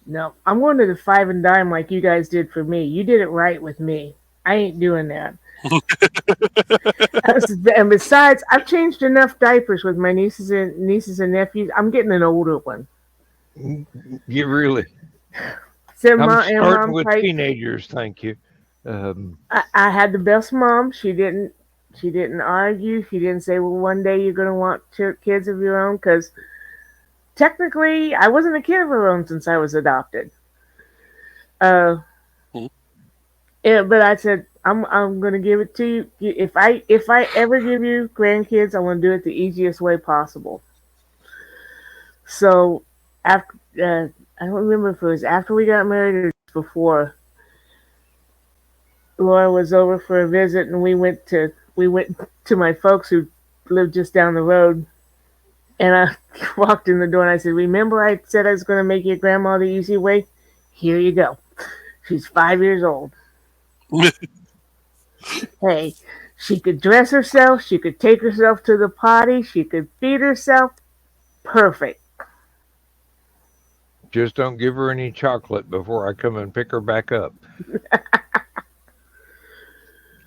No, I'm going to the five and dime like you guys did for me. You did it right with me. I ain't doing that. And besides, I've changed enough diapers with my nieces and nephews. I'm getting an older one. you really. Said I'm mom and starting mom with type. teenagers, thank you. Um, I had the best mom. She didn't argue. She didn't say, "Well, one day you're gonna want kids of your own," because technically, I wasn't a kid of her own since I was adopted. Uh, yeah, but I said, I'm gonna give it to you. If I ever give you grandkids, I want to do it the easiest way possible. So after I don't remember if it was after we got married or just before. Laura was over for a visit, and we went to my folks who lived just down the road. And I walked in the door and I said, "Remember, I said I was going to make your grandma the easy way. Here you go. She's 5 years old. Hey, she could dress herself. She could take herself to the potty. She could feed herself. Perfect." just don't give her any chocolate before I come and pick her back up.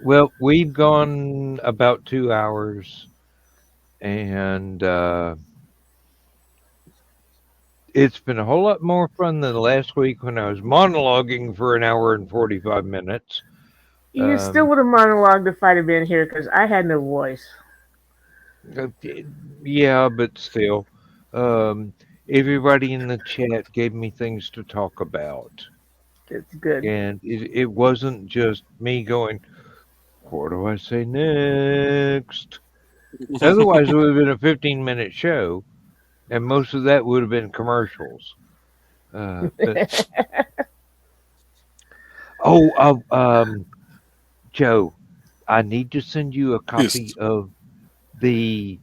Well, we've gone about 2 hours, and it's been a whole lot more fun than last week when I was monologuing for an hour and 45 minutes. You still Um, would have monologued if I'd have been here because I had no voice. uh, yeah, but still, um, everybody in the chat gave me things to talk about. It's good. And it wasn't just me going, what do I say next? Otherwise, it would have been a 15-minute show, and most of that would have been commercials. But oh, Joe, I need to send you a Yes. copy of the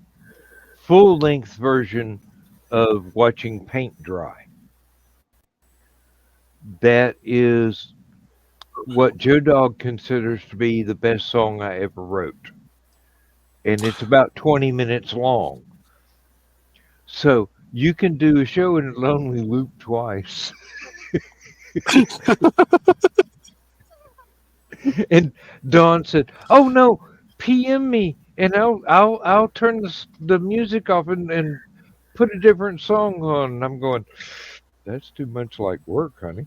full-length version of Watching Paint Dry. That is what Joe Dog considers to be the best song I ever wrote, and it's about 20 minutes long. So you can do a show and it'll only loop twice. And Dawn said, "Oh no, PM me, and I'll turn the music off and put a different song on." And I'm going, "That's too much like work, honey."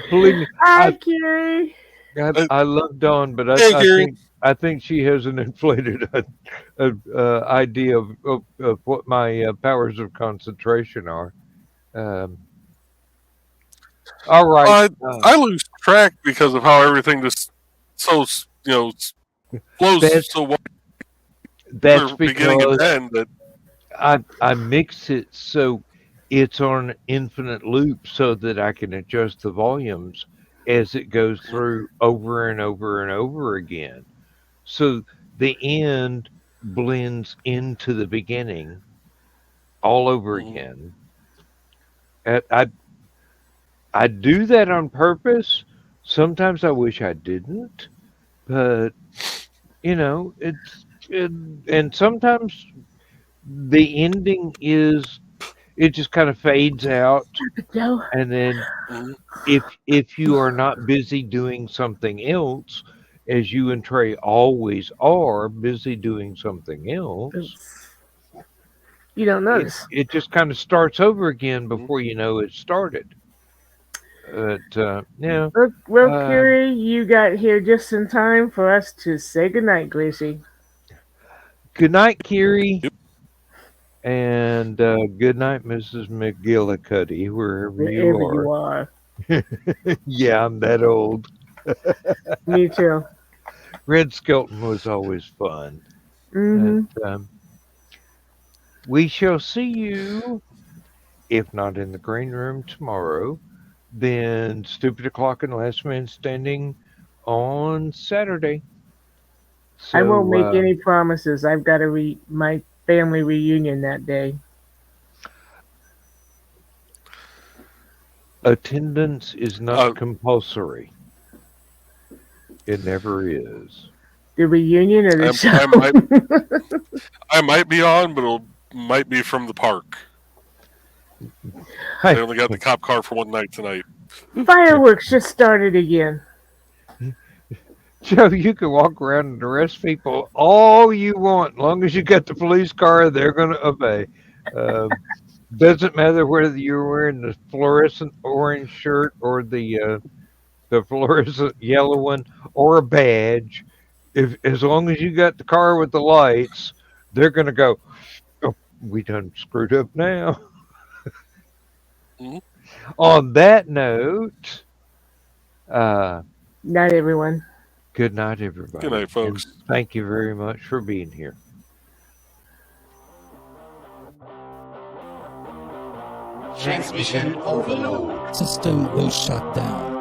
Believe me, Hi, I Kiri. I, Uh, I love Dawn, but hey, I Gary. think she has an inflated idea of what my powers of concentration are. Um, all right. I I lose track because of how everything just so flows That's so well that's beginning and because end that I mix it so it's on infinite loop so that I can adjust the volumes as it goes through over and over and over again. So the end blends into the beginning all over Mhm. again. And I do that on purpose. Sometimes I wish I didn't, but and sometimes the ending is it just kind of fades out, Joe, and then Mhm. if you are not busy doing something else, as you and Trey always are busy doing something else, you don't it notice. it just kind of starts over again Mhm. before you know it started. But yeah, Look, well, uh, Carrie, you got here just in time for us to say goodnight, Gracie. good night, Kiri, Yep. and good night, Mrs. McGillicuddy, wherever you Wherever you are. are. Yeah, I'm that old. Me too. Red Skelton was always fun. And Mm-hmm. we shall see you, if not in the green room tomorrow, then Stupid O'Clock and Last Man Standing on Saturday. I won't So make any promises. I've got my family reunion that day. attendance is not Uh, compulsory. It never is. The reunion or the I, show? I might I might be on, but it might be from the park. They Hey, only got the cop car for one night tonight. Fireworks just started again. Joe, you can walk around and arrest people all you want, long as you got the police car. They're going to obey. Um, doesn't matter whether you're wearing the fluorescent orange shirt or the fluorescent yellow one or a badge. If as long as you got the car with the lights, they're going to go. Oh, we done screwed up now. Mhm. On that note, uh, Not everyone. good night, Good everybody, night, and folks. thank you very much for being here. Transmission overload. System will shut down.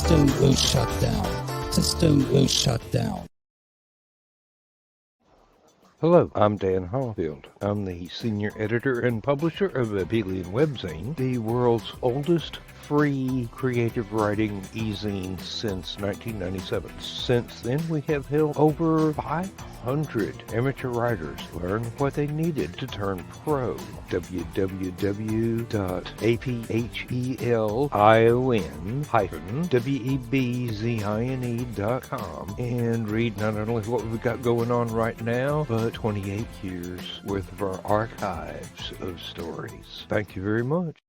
System will shut down. System will shut down. Hello, I'm Dan Hallfield. I'm the senior editor and publisher of Abelian Webzine, the world's oldest free creative writing e-zine since 1997. Since then, we have helped over 500 amateur writers learn what they needed to turn pro. www.aphelion-webzine.com and read not only what we've got going on right now, but 28 years worth of our archives of stories. Thank you very much.